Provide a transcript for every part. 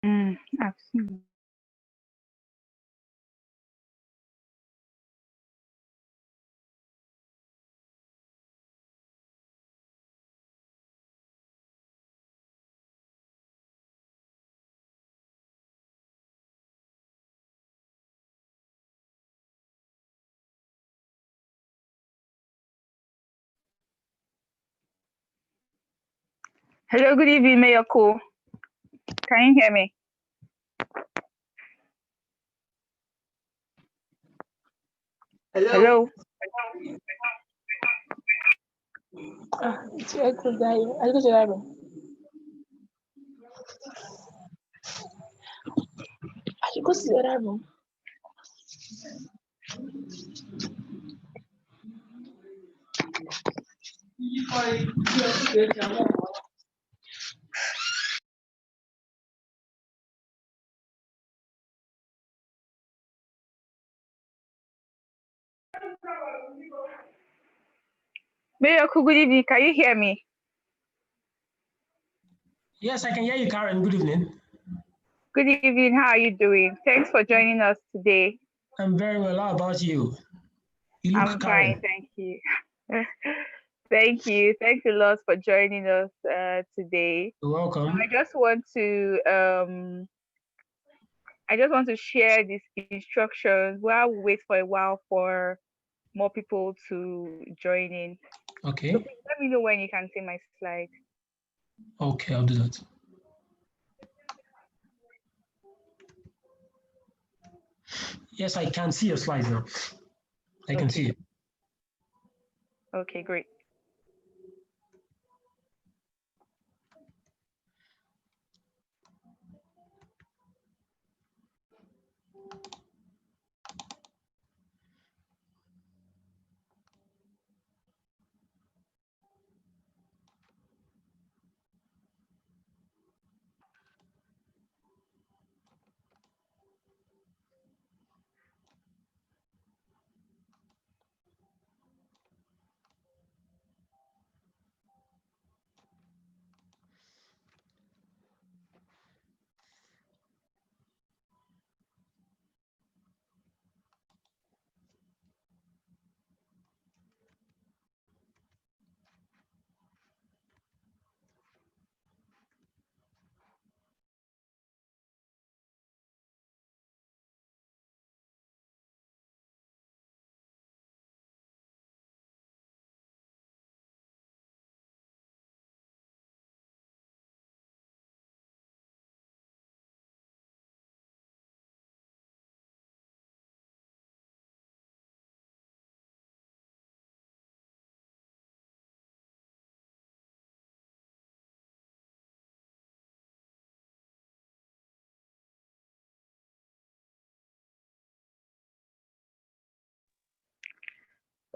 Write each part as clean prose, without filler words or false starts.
I've seen. Hello, good evening, Mayokun. Can you hear me? Hello. It's echo guy. I go to that room. I should go to the other room. Mayokun, good evening. Can you hear me? Yes, I can hear you, Karen. Good evening. Good evening. How are you doing? Thanks for joining us today. I'm very well. How about you? You look I'm Karen. fine, thank you. Thank you. Thanks a lot for joining us today. You're welcome. I just want to share these instructions while we wait for a while for more people to join in. Okay. So please let me know when you can see my slide. Okay, I'll do that. Yes, I can see your slides now. I can see it. Okay, great.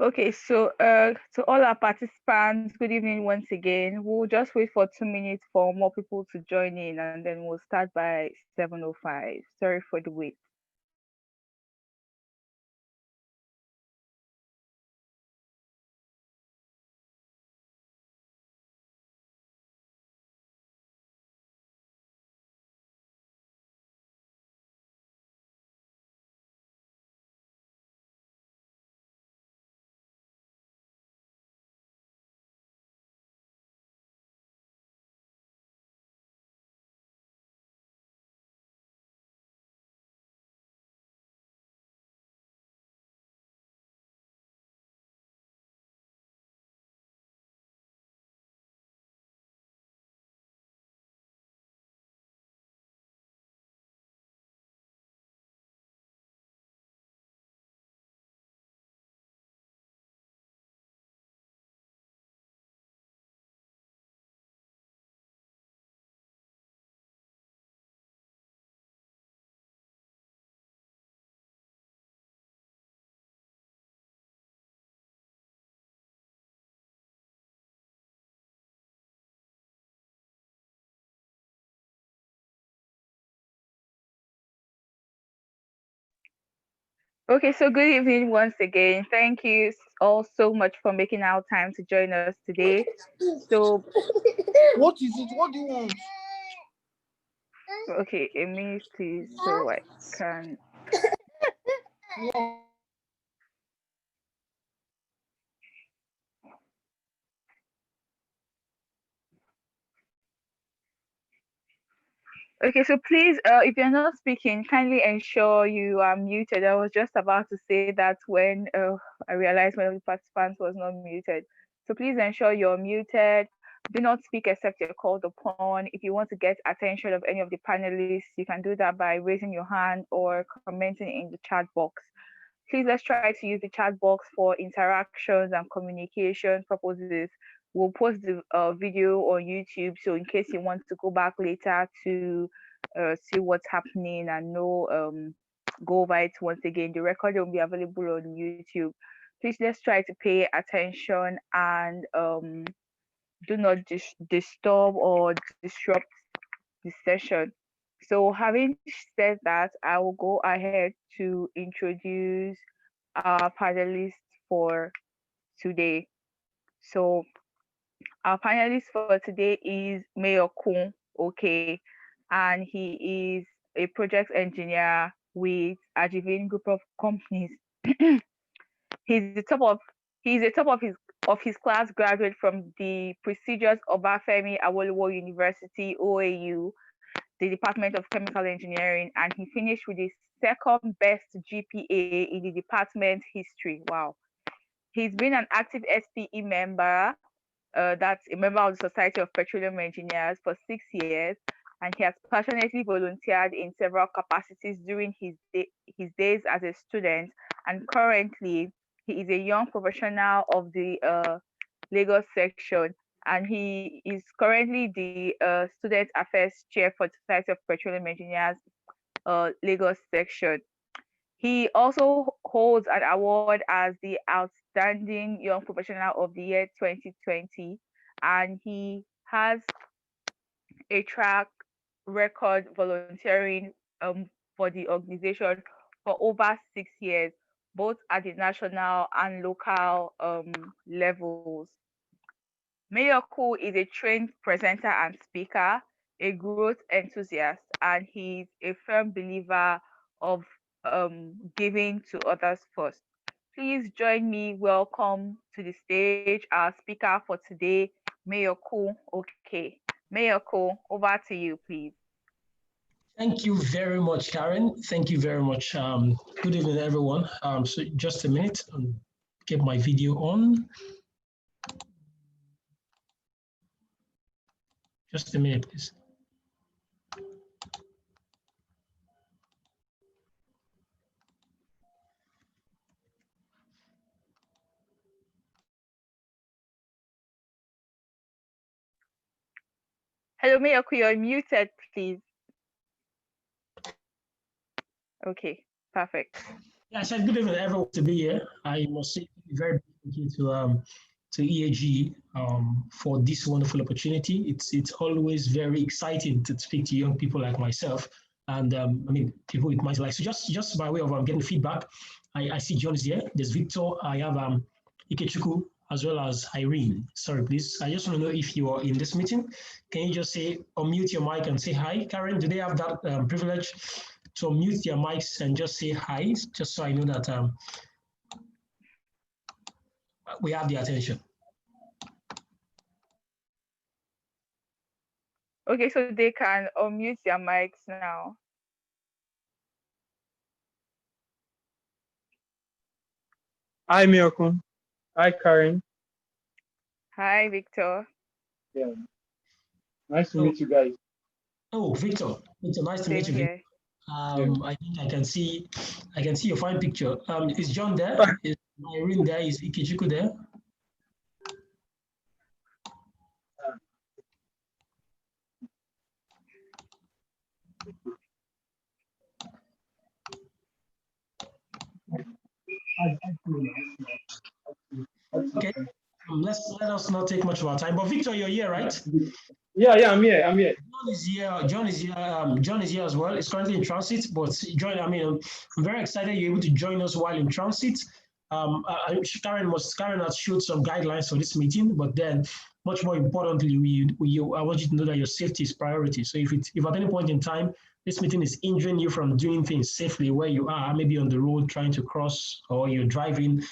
Okay, so to all our participants, good evening once again. We'll just wait for 2 minutes for more people to join in, and then we'll start by 7:05. Sorry for the wait. Okay, so good evening once again. Thank you all so much for making our time to join us today. So, what is it? What do you want? Okay, a minute, please, so I can. Okay, so please, if you're not speaking, kindly ensure you are muted. I was just about to say that when I realized one of the participants was not muted. So please ensure you're muted. Do not speak except you're called upon. If you want to get attention of any of the panelists, you can do that by raising your hand or commenting in the chat box. Please let's try to use the chat box for interactions and communication purposes. We'll post the video on YouTube, so in case you want to go back later to see what's happening and know go over it once again, the recording will be available on YouTube. Please let's try to pay attention and do not disturb or disrupt the session. So having said that, I will go ahead to introduce our panelists for today. So our panelist for today is Mayokun, okay, and he is a project engineer with Ajivin Group of Companies. he's the top of he's a top of his class graduate from the prestigious Obafemi Awolowo University (OAU), the Department of Chemical Engineering, and he finished with the second best GPA in the department history. Wow. He's been an active SPE member, that's a member of the Society of Petroleum Engineers, for 6 years, and he has passionately volunteered in several capacities during his days as a student. And currently, he is a young professional of the Lagos section, and he is currently the Student Affairs Chair for the Society of Petroleum Engineers Lagos section. He also holds an award as the Outstanding Young Professional of the Year 2020, and he has a track record volunteering for the organization for over 6 years, both at the national and local levels. Mayokun is a trained presenter and speaker, a growth enthusiast, and he's a firm believer of giving to others first. Please join me. Welcome to the stage our speaker for today, Mayokun. Okay, Mayokun, over to you, please. Thank you very much, Karen. Thank you very much. Good evening, everyone. So just a minute, get my video on. Just a minute, please. Hello, Mayokun, you're muted, please. Okay, perfect. Yeah, I said good evening, everyone, to be here. I must say very thank you to EAG for this wonderful opportunity. It's always very exciting to speak to young people like myself, and I mean people with my life. So just by way of getting feedback, I see John is here. There's Victor. I have Ikechukwu as well as Irene. Sorry, please. I just want to know if you are in this meeting. Can you just say unmute your mic and say hi, Karen? Do they have that privilege to unmute your mics and just say hi, just so I know that we have the attention. Okay, so they can unmute their mics now. Hi, Mayokun. Hi, Karen. Hi, Victor. Yeah. Nice to meet you guys. Oh, Victor, nice to meet you. Here. I think I can see your fine picture. Is John there? Is Irene there? Is Ikechukwu there? Okay. Let us not take much of our time. But Victor, you're here, right? Yeah, I'm here. John is here. John is here as well. He's currently in transit, but I'm very excited you're able to join us while in transit. Karen has showed some guidelines for this meeting, but then much more importantly, I want you to know that your safety is priority. So if at any point in time this meeting is hindering you from doing things safely where you are, maybe on the road trying to cross, or you're driving,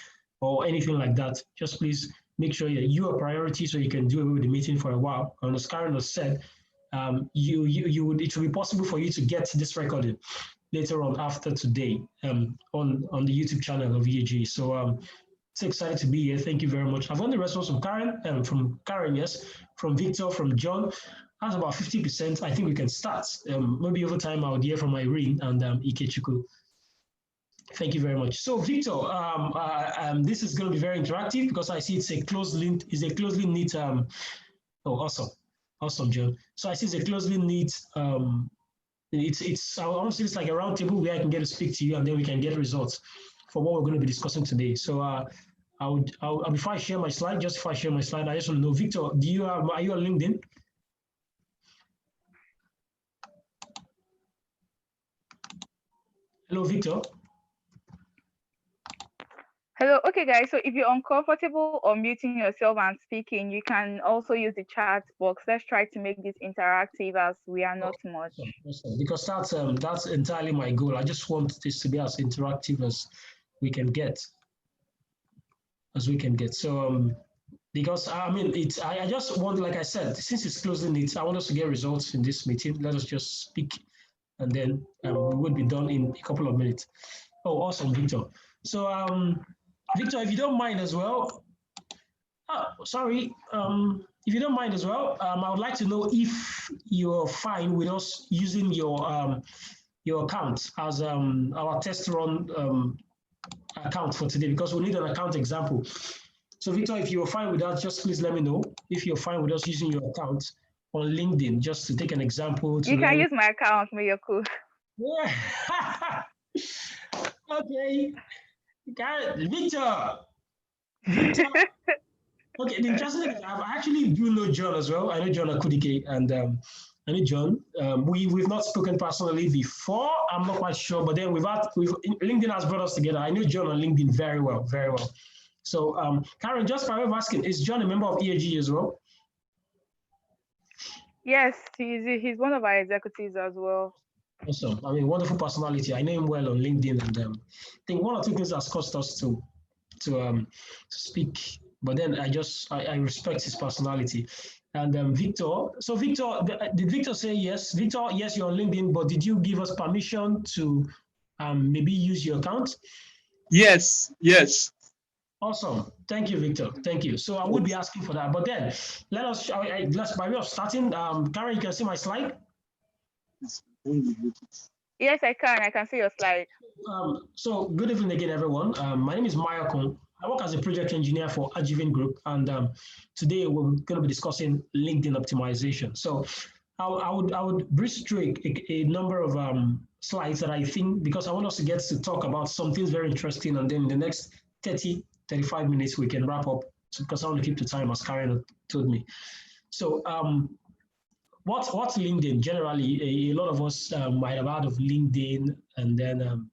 or anything like that, just please make sure that you are priority so you can do away with the meeting for a while. And as Karen has said, it will be possible for you to get this recording later on after today on the YouTube channel of EAG. So so excited to be here. Thank you very much. I've got the response from Karen, yes, from Victor, from John. That's about 50%. I think we can start. Maybe over time I'll hear from Irene and Ikechukwu. Thank you very much. So Victor, this is going to be very interactive because I see it's a closely knit. Oh, awesome, John. So I see it's a closely knit. It's I want to say it's like a round table where I can get to speak to you, and then we can get results for what we're going to be discussing today. So before I share my slide, I just want to know, Victor, are you on LinkedIn? Hello, Victor. Hello. Okay, guys. So if you're uncomfortable or muting yourself and speaking, you can also use the chat box. Let's try to make this interactive as we are not much. Awesome. Because that's entirely my goal. I just want this to be as interactive as we can get. So because I mean I just want, like I said, since it's closing it, I want us to get results in this meeting. Let us just speak, and then we will be done in a couple of minutes. Oh, awesome, Victor. So Victor, if you don't mind as well, if you don't mind as well, I would like to know if you're fine with us using your account as our test run account for today, because we need an account example. So Victor, if you're fine with that, just please let me know if you're fine with us using your account on LinkedIn, just to take an example. You can use my account, Mayokun. Yeah. Okay. Victor. Okay, the interesting thing is I actually do know John as well. I know John Akudike, and I know John. We've not spoken personally before. I'm not quite sure, but then LinkedIn has brought us together. I know John on LinkedIn very well, very well. So Karen, just by way of asking, is John a member of EAG as well? Yes, he's one of our executives as well. Awesome. I mean, wonderful personality. I know him well on LinkedIn, and I think one or two things has caused us to speak. But then I respect his personality. And Victor. So Victor, did Victor say yes? Victor, yes, you're on LinkedIn, but did you give us permission to maybe use your account? Yes. Awesome. Thank you, Victor. Thank you. So I would be asking for that. But then let's by way of starting, Karen, you can see my slide? Yes, I can. I can see your slide. So good evening again, everyone. My name is Mayokun. I work as a project engineer for Agivin Group, and today we're going to be discussing LinkedIn optimization. So I would breeze through a number of slides that I think, because I want us to get to talk about some things very interesting, and then in the next 35 minutes we can wrap up, because I want to keep the time, as Karen told me. So what's LinkedIn? Generally, a lot of us might have heard of LinkedIn, and then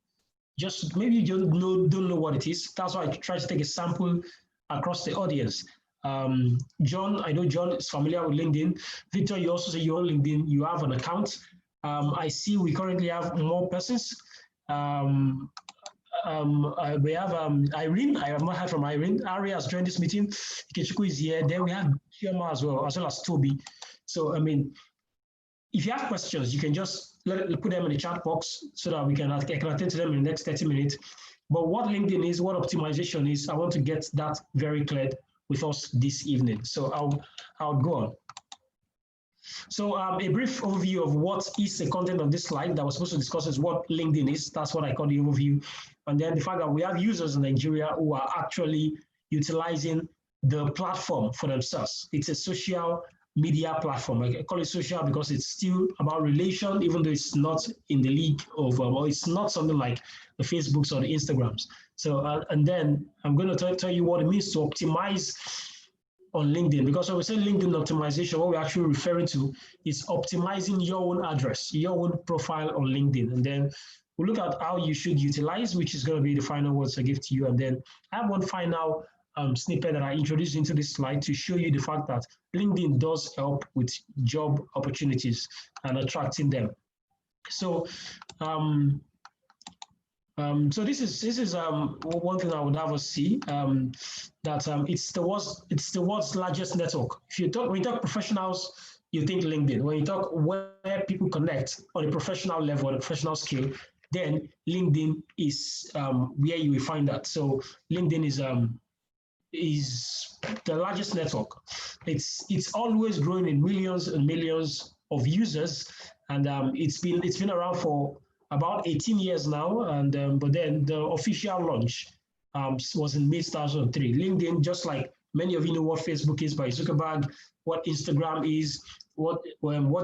just maybe you don't know what it is. That's why I try to take a sample across the audience. John, I know John is familiar with LinkedIn. Victor, you also say you're on LinkedIn. You have an account. I see we currently have more persons. We have Irene. I have not heard from Irene. Ari has joined this meeting. Ikechukwu is here. Then we have Chioma as well as Toby. So, I mean, if you have questions, you can just put them in the chat box so that I can attend to them in the next 30 minutes. But what LinkedIn is, what optimization is, I want to get that very clear with us this evening. So I'll go on. So a brief overview of what is the content of this slide that we're supposed to discuss is what LinkedIn is. That's what I call the overview. And then the fact that we have users in Nigeria who are actually utilizing the platform for themselves. It's a social media platform. I call it social because it's still about relation, even though it's not in the league of, or it's not something like the Facebooks or the Instagrams. So, and then I'm going to tell you what it means to optimize on LinkedIn, because when we say LinkedIn optimization, what we're actually referring to is optimizing your own address, your own profile on LinkedIn. And then we'll look at how you should utilize, which is going to be the final words I give to you. And then I have one final snippet that I introduced into this slide to show you the fact that LinkedIn does help with job opportunities and attracting them. So, so this is one thing I would have us see, that it's the world's largest network. When you talk professionals, you think LinkedIn. When you talk where people connect on a professional level, on a professional scale, then LinkedIn is where you will find that. So LinkedIn is the largest network. It's always growing in millions and millions of users, and it's been around for about 18 years now. And but then the official launch was in May 2003. LinkedIn, just like many of you know what Facebook is by Zuckerberg, what Instagram is, what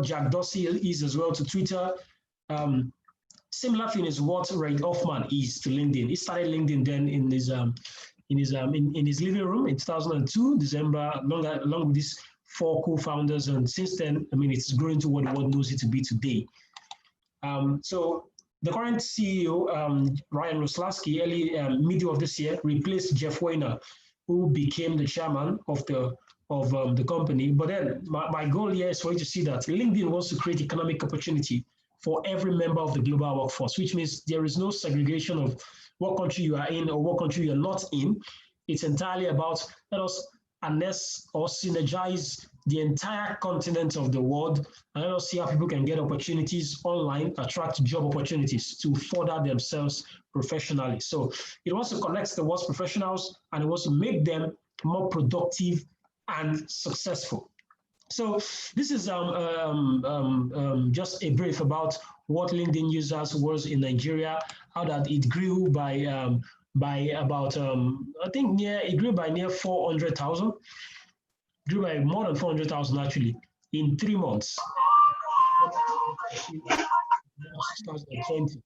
Jack Dorsey is as well to Twitter. Similar thing is what Reid Hoffman is to LinkedIn. He started LinkedIn then in his living room in 2002, December, along with these 4 co-founders. And since then, I mean, it's grown to what the world knows it to be today. So the current CEO, Ryan Roslansky, early middle of this year, replaced Jeff Weiner, who became the chairman of the company. But then my goal here is for you to see that LinkedIn wants to create economic opportunity for every member of the global workforce, which means there is no segregation of what country you are in or what country you're not in. It's entirely about let us harness or synergize the entire continent of the world, and let us see how people can get opportunities online, attract job opportunities to further themselves professionally. So it wants to connect the world's professionals, and it wants to make them more productive and successful. So this is just a brief about what LinkedIn users was in Nigeria, how that it grew by about I think it grew by near 400,000, grew by more than 400,000 actually in 3 months. 2020.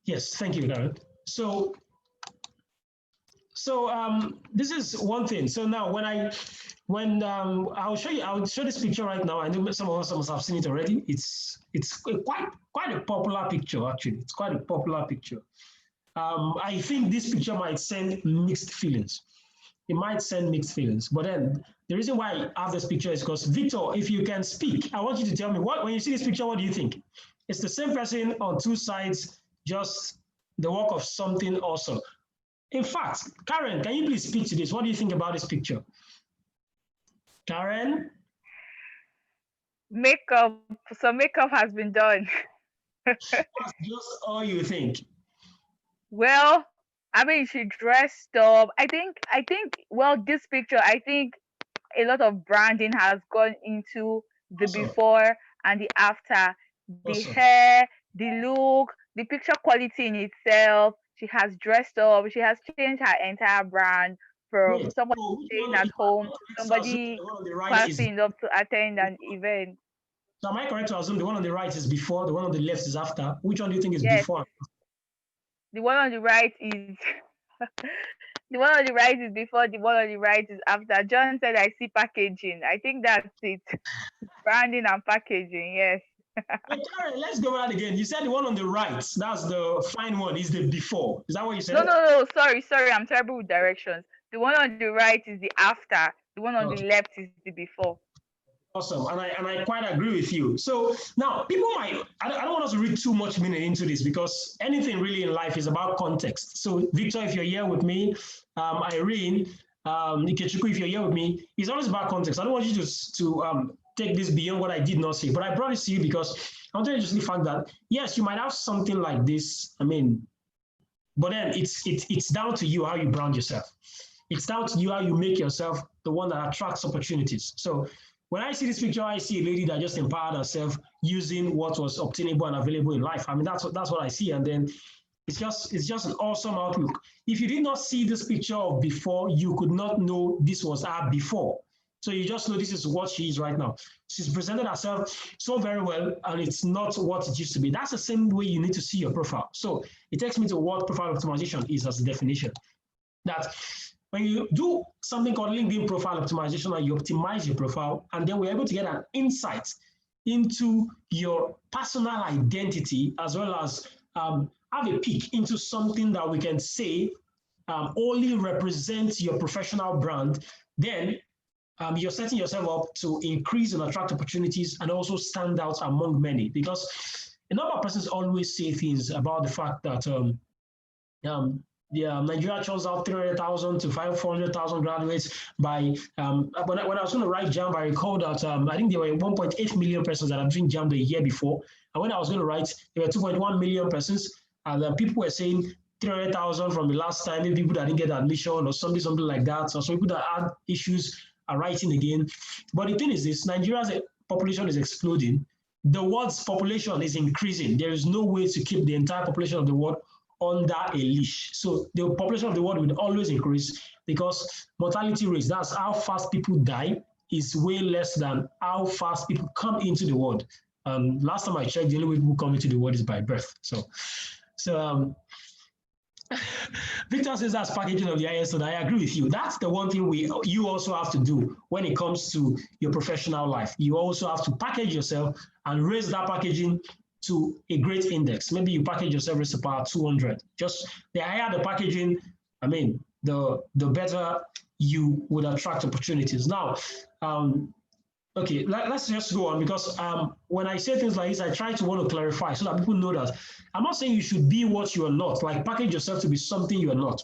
Yes, thank you, Karen. So this is one thing. So now I'll show this picture right now. I know some of us must have seen it already. It's quite a popular picture actually. It's quite a popular picture. I think this picture might send mixed feelings. It might send mixed feelings. But then the reason why I have this picture is because Victor, if you can speak, I want you to tell me when you see this picture, what do you think? It's the same person on 2 sides, just the work of something awesome. In fact, Karen, can you please speak to this? What do you think about this picture? Karen? Makeup. Some makeup has been done. That's just all you think. Well, I mean, she dressed up. I think, well, this picture, I think a lot of branding has gone into the Awesome. before and the after. The Awesome. hair, the look, the picture quality in itself. She has dressed up. She has changed her entire brand from Great. somebody So, staying at home, somebody the one on the right classy enough to attend an event. So am I correct to assume the one on the right is before, the one on the left is after? Which one do you think is Yes. before? The one on the right is the one on the right is before, the one on the right is after. John said I see packaging. I think that's it. Branding and packaging, yes. Hey, Karen, let's go around again. You said the one on the right, that's the fine one, is the before. Is that what you said? No. Sorry. I'm terrible with directions. The one on the right is the after. The one on the left is the before. Awesome, and I quite agree with you. So now people might, I don't want us to read too much meaning into this because anything really in life is about context. So Victor, if you're here with me, Irene, Ikechukwu, if you're here with me, it's always about context. I don't want you to take this beyond what I did not say, but I brought this to you because I want to just the fact that yes, you might have something like this. I mean, but then it's down to you how you brand yourself. It's down to you how you make yourself the one that attracts opportunities. So when I see this picture, I see a lady that just empowered herself using what was obtainable and available in life. I mean, that's what I see. And then it's just an awesome outlook. If you did not see this picture of before, you could not know this was her before. So you just know this is what she is right now. She's presented herself so very well, and it's not what it used to be. That's the same way you need to see your profile. So it takes me to what profile optimization is as a definition. That when you do something called LinkedIn profile optimization, and you optimize your profile, and then we're able to get an insight into your personal identity, as well as have a peek into something that we can say only represents your professional brand, then you're setting yourself up to increase and attract opportunities and also stand out among many. Because a number of persons always say things about the fact that Nigeria churns out 300,000 to 500,000 graduates by, when I was going to write JAMB, I recall that I think there were 1.8 million persons that had been JAMB the year before. And when I was going to write, there were 2.1 million persons. And people were saying 300,000 from the last time, maybe people that didn't get admission or something like that. So some people that had issues are writing again. But the thing is this, Nigeria's population is exploding. The world's population is increasing. There is no way to keep the entire population of the world under a leash. So the population of the world will always increase because mortality rates, that's how fast people die, is way less than how fast people come into the world. Last time I checked, the only way people come into the world is by birth. So Victor says that's packaging of the ISO, and I agree with you. That's the one thing you also have to do when it comes to your professional life. You also have to package yourself and raise that packaging to a great index. Maybe you package yourself as about 200. Just the higher the packaging, I mean, the better you would attract opportunities. Now, okay, let's just go on, because when I say things like this, I try to want to clarify so that people know that I'm not saying you should be what you are not, like package yourself to be something you are not.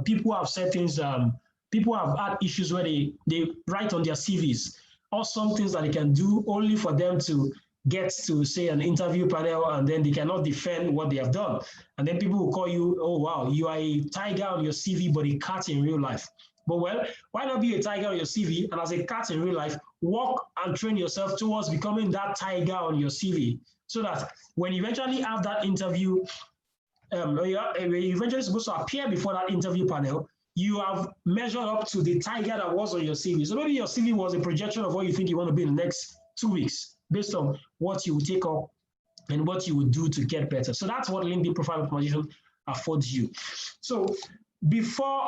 People have said things, people have had issues where they write on their CVs or some things that they can do only for them to get to, say, an interview panel, and then they cannot defend what they have done. And then people will call you, oh, wow, you are a tiger on your CV, but a cat in real life. But well, why not be a tiger on your CV, and as a cat in real life, work and train yourself towards becoming that tiger on your CV, so that when you eventually have that interview, when you're eventually supposed to appear before that interview panel, you have measured up to the tiger that was on your CV. So maybe your CV was a projection of what you think you want to be in the next 2 weeks, based on what you will take up and what you will do to get better. So that's what LinkedIn profile optimization affords you. So before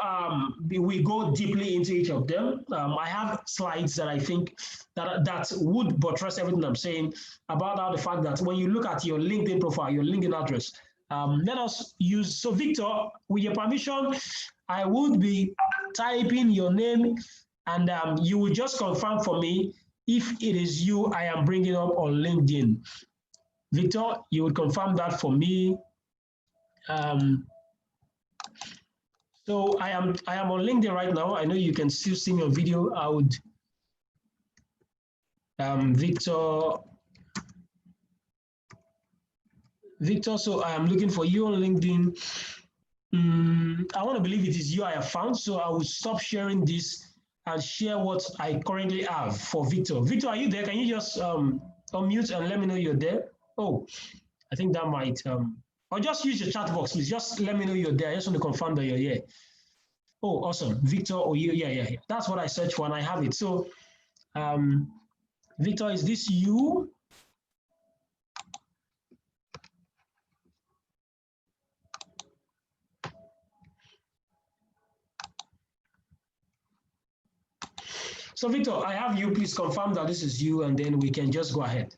we go deeply into each of them, I have slides that I think that would buttress everything I'm saying about the fact that when you look at your LinkedIn profile, your LinkedIn address, let us use, so Victor, with your permission, I would be typing your name, and you will just confirm for me if it is you I am bringing up on LinkedIn. Victor, you would confirm that for me. So I am on LinkedIn right now. I know you can still see me on video. I would, Victor, so I am looking for you on LinkedIn. I want to believe it is you I have found, so I will stop sharing this and share what I currently have for Victor. Victor, are you there? Can you just unmute and let me know you're there? Oh, I think that might, or just use your chat box, please. Just let me know you're there. I just want to confirm that you're here. Oh, awesome. Victor, or you, yeah. That's what I searched for and I have it. So, Victor, is this you? So Victor, I have you. Please confirm that this is you, and then we can just go ahead.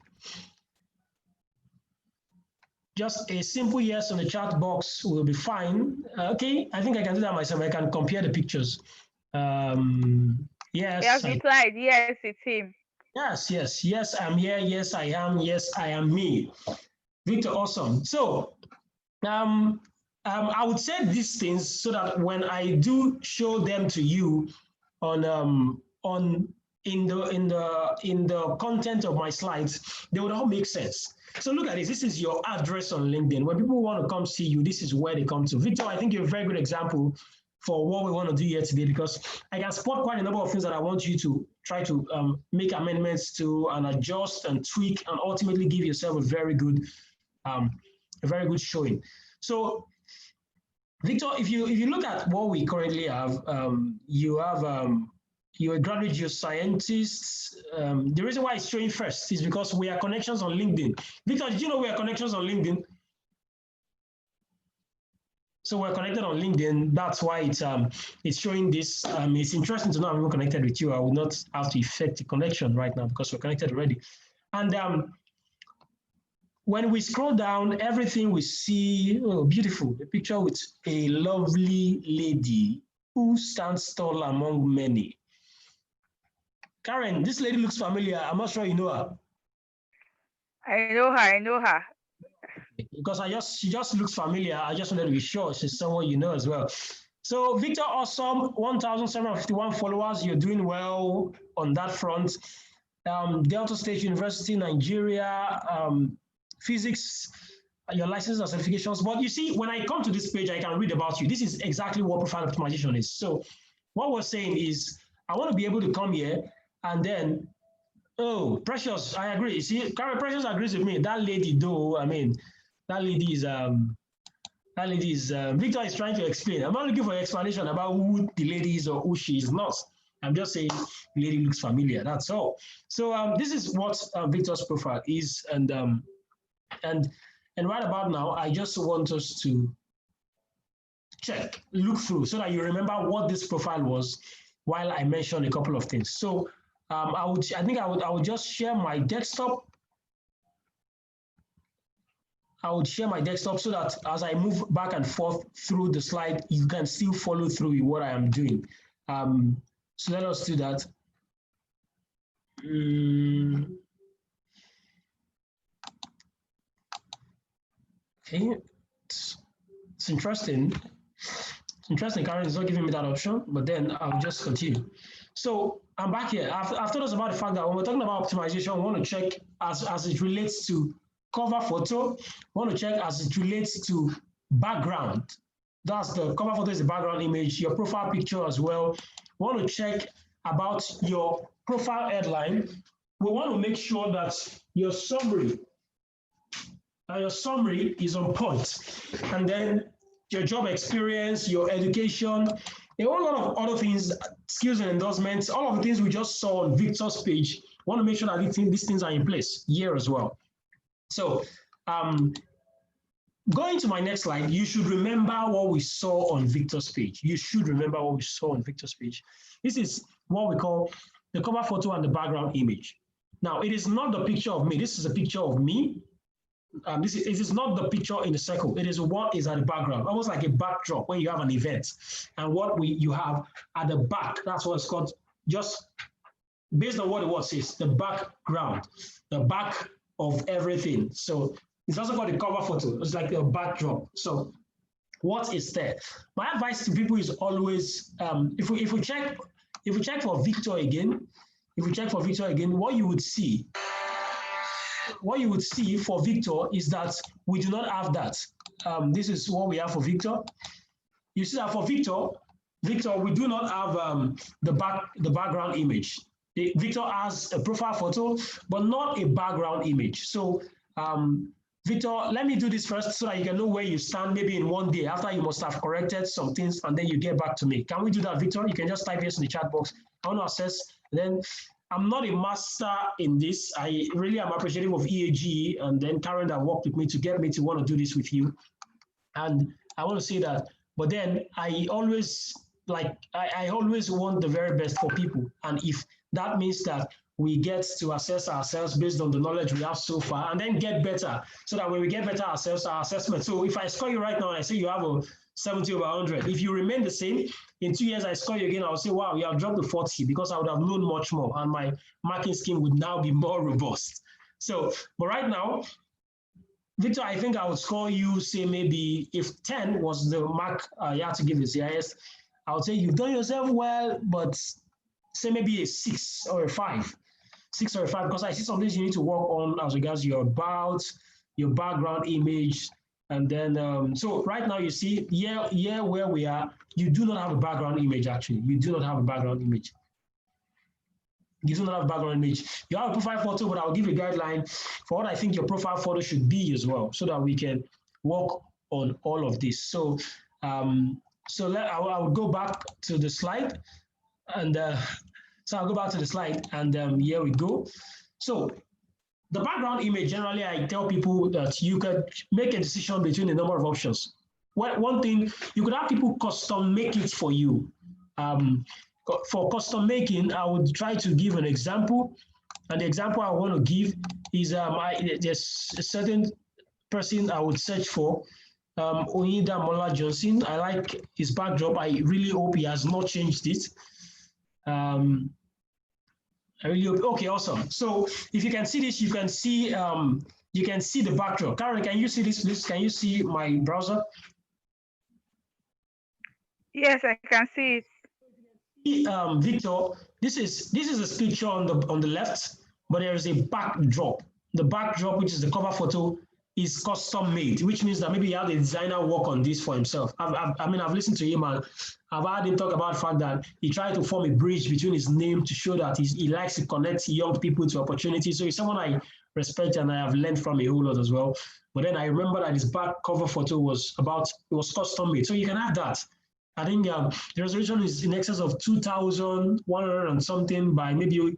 Just a simple yes on the chat box will be fine. Okay, I think I can do that myself. I can compare the pictures. Yes. He has replied, yes, it's him. Yes, I'm here. Yes, I am. Yes, I am me. Victor, awesome. So, I would say these things so that when I do show them to you in the content of my slides, they would all make sense. So look at this. This is your address on LinkedIn. When people want to come see you, this is where they come to. Victor, I think you're a very good example for what we want to do here today, because I can spot quite a number of things that I want you to try to make amendments to and adjust and tweak and ultimately give yourself a very good showing. So Victor, if you look at what we currently have, you're a graduate geoscientist. The reason why it's showing first is because we are connections on LinkedIn. Victor, did you know we are connections on LinkedIn? So we're connected on LinkedIn. That's why it's showing this. It's interesting to know I'm even connected with you. I will not have to effect a connection right now because we're connected already. And when we scroll down, everything we see, oh, beautiful, a picture with a lovely lady who stands tall among many. Karen, this lady looks familiar. I'm not sure you know her. I know her. I know her. Because she just looks familiar. I just wanted to be sure she's someone you know as well. So Victor, awesome, 1,751 followers. You're doing well on that front. Delta State University, Nigeria, physics, your license and certifications. But you see, when I come to this page, I can read about you. This is exactly what profile optimization is. So what we're saying is, I want to be able to come here and then, oh, Precious, I agree. See, Karen Precious agrees with me. That lady, though, I mean, that lady is Victor is trying to explain. I'm not looking for an explanation about who the lady is or who she is not. I'm just saying the lady looks familiar. That's all. So this is what Victor's profile is, and right about now, I just want us to look through, so that you remember what this profile was while I mentioned a couple of things. So I would just share my desktop. I would share my desktop so that as I move back and forth through the slide, you can still follow through with what I am doing. So let us do that. Okay, it's interesting. It's interesting, Karen is not giving me that option, but then I'll just continue. So I'm back here. I've told us about the fact that when we're talking about optimization, we want to check as it relates to cover photo. We want to check as it relates to background. That's the cover photo is the background image, your profile picture as well. We want to check about your profile headline. We want to make sure that your summary is on point. And then your job experience, your education, a whole lot of other things, skills and endorsements, all of the things we just saw on Victor's page. We want to make sure that these things are in place here as well. So going to my next slide, you should remember what we saw on Victor's page. You should remember what we saw on Victor's page. This is what we call the cover photo and the background image. Now, it is not the picture of me. This is a picture of me. It is not the picture in the circle. It is what is at the background, almost like a backdrop when you have an event. And what you have at the back, that's what it's called, just based on what the word says, the background, the back of everything. So it's also called the cover photo. It's like a backdrop. So what is there? My advice to people is always, if we check for Victor again, what you would see for Victor is that we do not have that. This is what we have for Victor. You see that for Victor, we do not have the background image. Victor has a profile photo, but not a background image. So Victor, let me do this first so that you can know where you stand maybe in one day after you must have corrected some things, and then you get back to me. Can we do that, Victor? You can just type this in the chat box. I want to access. Then I'm not a master in this. I really am appreciative of EAG and then Karen that worked with me to get me to want to do this with you. And I want to say that, but then I always want the very best for people. And if that means that we get to assess ourselves based on the knowledge we have so far and then get better, so that when we get better ourselves, our assessment. So if I score you right now and I say you have a 70 over 100, if you remain the same, in 2 years I score you again, I'll say, wow, you have dropped to 40 because I would have known much more and my marking scheme would now be more robust. So, but right now, Victor, I think I would score you, say maybe if 10 was the mark you had to give the CIS, I would say you've done yourself well, but say maybe a 6 or a 5. 6 or a 5, because I see some things you need to work on as regards your about, your background image, and then, so right now you see, here where we are, you do not have a background image actually. You do not have a background image. You do not have a background image. You have a profile photo, but I'll give a guideline for what I think your profile photo should be as well, so that we can work on all of this. So, I will go back to the slide, and so I'll go back to the slide, and here we go. So the background image, generally, I tell people that you could make a decision between a number of options. One thing, you could have people custom make it for you. For custom making, I would try to give an example. And the example I want to give is there's a certain person I would search for. Oyinda Mola Johnson. I like his backdrop. I really hope he has not changed it. I really hope. Okay, awesome. So if you can see this, you can see the backdrop. Karen, can you see this, please? Can you see my browser? Yes, I can see it. Victor, this is a picture on the left, but there is a backdrop. The backdrop, which is the cover photo, is custom made, which means that maybe he had a designer work on this for himself. I've listened to him and I've heard him talk about the fact that he tried to form a bridge between his name to show that he likes to connect young people to opportunities. So he's someone I respect and I have learned from a whole lot as well. But then I remember that his back cover photo was custom made. So you can have that. I think the resolution is in excess of 2,100 and something by maybe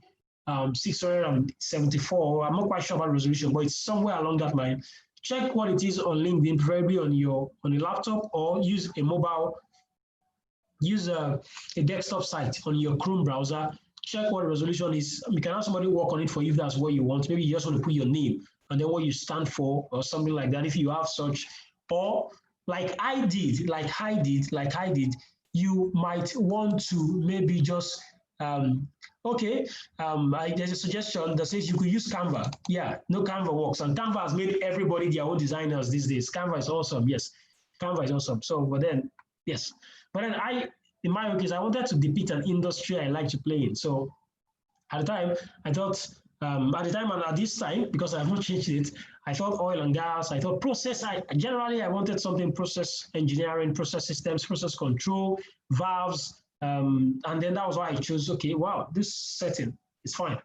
674. I'm not quite sure about resolution, but it's somewhere along that line. Check what it is on LinkedIn, preferably on your laptop, or use a desktop site on your Chrome browser. Check what the resolution is. You can have somebody work on it for you if that's what you want. Maybe you just want to put your name and then what you stand for or something like that if you have such. Or like I did, you might want to maybe just there's a suggestion that says you could use Canva. Yeah, no, Canva works, and Canva has made everybody their own designers these days. Canva is awesome. Yes, Canva is awesome. So, but then in my case, I wanted to depict an industry I like to play in. So at the time, I thought and at this time, because I have not changed it, I thought oil and gas, I thought process. Generally, I wanted something process engineering, process systems, process control, valves. And then that was why I chose, okay, wow, this setting is fine.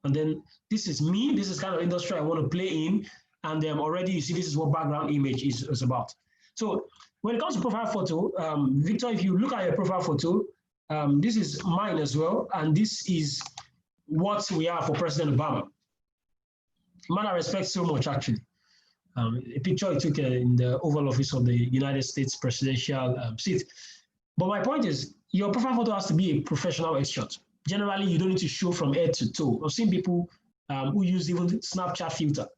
And then this is me. This is kind of industry I want to play in. And then already you see this is what background image is about. So when it comes to profile photo, Victor, if you look at your profile photo, this is mine as well. And this is what we are for President Obama. Man, I respect so much, actually. A picture I took in the Oval Office of the United States presidential seat. But my point is, your profile photo has to be a professional headshot. Generally, you don't need to show from head to toe. I've seen people who use even Snapchat filter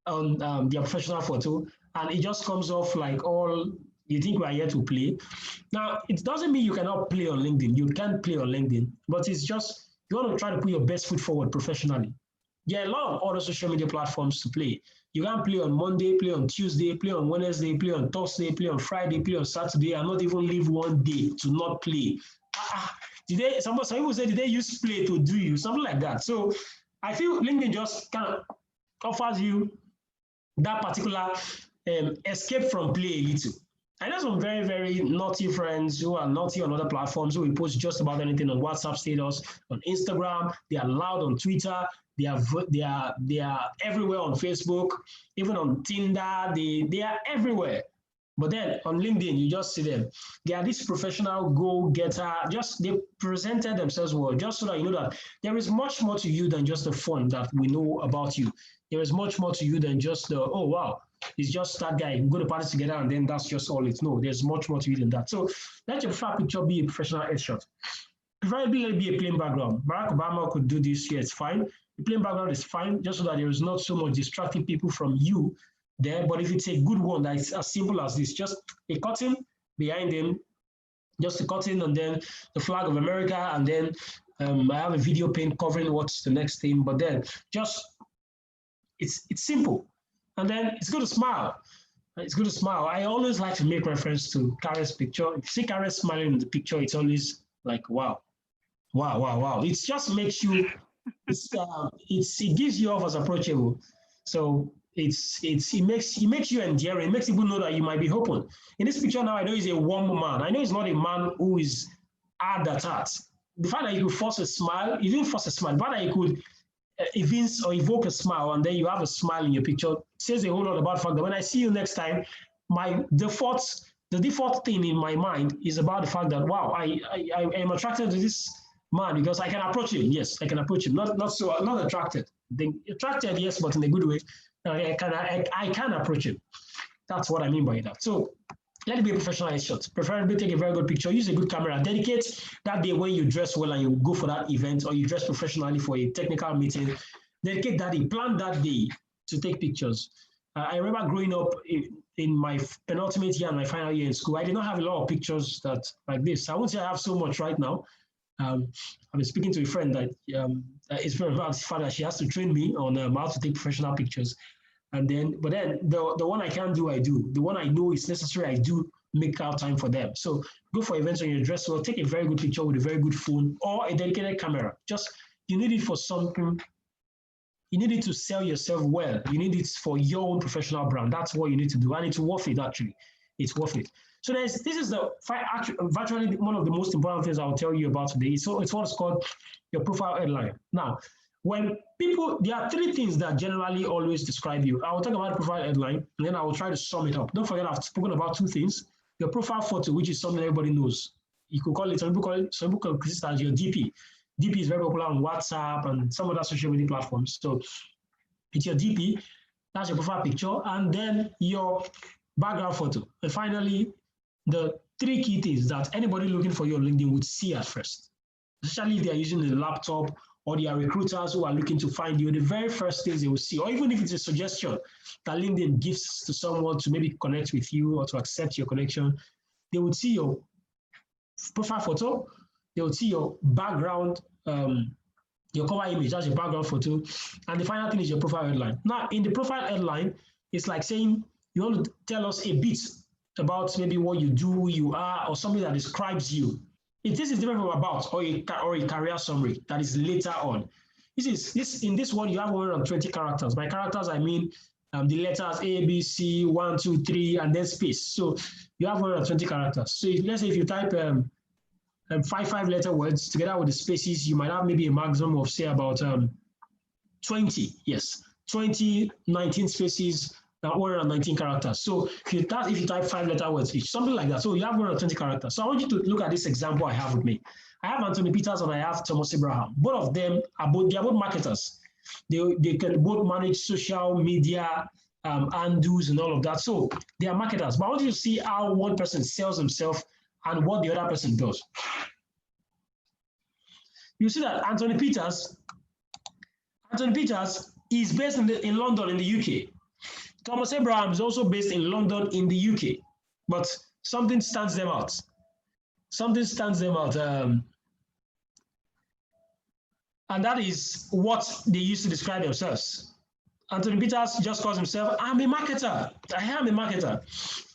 on their professional photo, and it just comes off like all you think we are here to play. Now, it doesn't mean you cannot play on LinkedIn. You can play on LinkedIn, but it's just you want to try to put your best foot forward professionally. There are a lot of other social media platforms to play. You can play on Monday, play on Tuesday, play on Wednesday, play on Thursday, play on Friday, play on Saturday, and not even leave one day to not play. Some people say, did they use play to do you? Something like that. So I feel LinkedIn just kind of offers you that particular escape from play a little. I know some very, very naughty friends who are naughty on other platforms who will post just about anything on WhatsApp status, on Instagram. They are loud on Twitter. They are everywhere on Facebook, even on Tinder. They are everywhere. But then on LinkedIn, you just see them. They are this professional go-getter. They presented themselves well, just so that you know that there is much more to you than just the fun that we know about you. There is much more to you than just the, oh, wow, it's just that guy. We go to parties together and then that's just all it. No, there's much more to you than that. So let your profile picture be a professional headshot. Preferably let it be a plain background. Barack Obama could do this here, it's fine. The plain background is fine, just so that there is not so much distracting people from you there. But if it's a good one that is as simple as this, just a curtain behind him, just a curtain, and then the flag of America, and then I have a video pane covering what's the next thing. But then just it's simple, and then it's good to smile. It's good to smile. I always like to make reference to Karen's picture. If you see Karen smiling in the picture, it's always like wow, wow, wow, wow. It just makes you. It gives you off as approachable. So it makes you endearing. It makes people know that you might be open. In this picture now, I know he's a warm man. I know he's not a man who is hard at heart. The fact that you could force a smile, you didn't force a smile, but that you could evince or evoke a smile, and then you have a smile in your picture, says a whole lot about the fact that when I see you next time, the default thing in my mind is about the fact that wow, I am attracted to this man because I can approach him. Yes, I can approach him. Not attracted. Attracted, yes, but in a good way. I can approach him. That's what I mean by that. So let it be a professional headshot. Preferably take a very good picture. Use a good camera. Dedicate that day when you dress well and you go for that event, or you dress professionally for a technical meeting. dedicate that day, plan that day to take pictures. I remember growing up in my penultimate year and my final year in school, I did not have a lot of pictures that like this. I won't say I have so much right now. I've been speaking to a friend that is very about the fact that she has to train me on how to take professional pictures. But then the one I can't do, I do. The one I know is necessary, I do make out time for them. So go for events when you're dressed well, take a very good picture with a very good phone or a dedicated camera. Just, you need it for something. You need it to sell yourself well. You need it for your own professional brand. That's what you need to do. And it's worth it, actually. It's worth it. So this is virtually one of the most important things I'll tell you about today. So it's what's called your profile headline. Now, when people, there are three things that generally always describe you. I will talk about profile headline, and then I will try to sum it up. Don't forget, I've spoken about two things. Your profile photo, which is something everybody knows. You could call it, some people call it as your DP. DP is very popular on WhatsApp and some other social media platforms. So it's your DP, that's your profile picture, and then your background photo. And finally, the three key things that anybody looking for you on LinkedIn would see at first, especially if they're using a laptop or they are recruiters who are looking to find you. The very first things they will see, or even if it's a suggestion that LinkedIn gives to someone to maybe connect with you or to accept your connection, they would see your profile photo, they would see your background, your cover image, that's your background photo, and the final thing is your profile headline. Now, in the profile headline, it's like saying you want to tell us a bit about maybe what you do, who you are, or something that describes you. If this is different from about or a career summary that is later on. In this one, you have 120 characters. By characters, I mean the letters A, B, C, 1, 2, 3, and then space. So you have 120 characters. So let's say if you type 5 letter words together with the spaces, you might have maybe a maximum of say about 20, 19 spaces, 119 characters. So if you type 5 letter words each, something like that. So you have 120 characters. So I want you to look at this example I have with me. I have Anthony Peters and I have Thomas Abraham. Both of them are both marketers. They can both manage social media handles and all of that. So they are marketers. But I want you to see how one person sells himself and what the other person does. You see that Anthony Peters is based in London in the UK. Thomas Abraham is also based in London in the UK, but something stands them out. And that is what they used to describe themselves. Anthony Peters just calls himself, I'm a marketer. I am a marketer.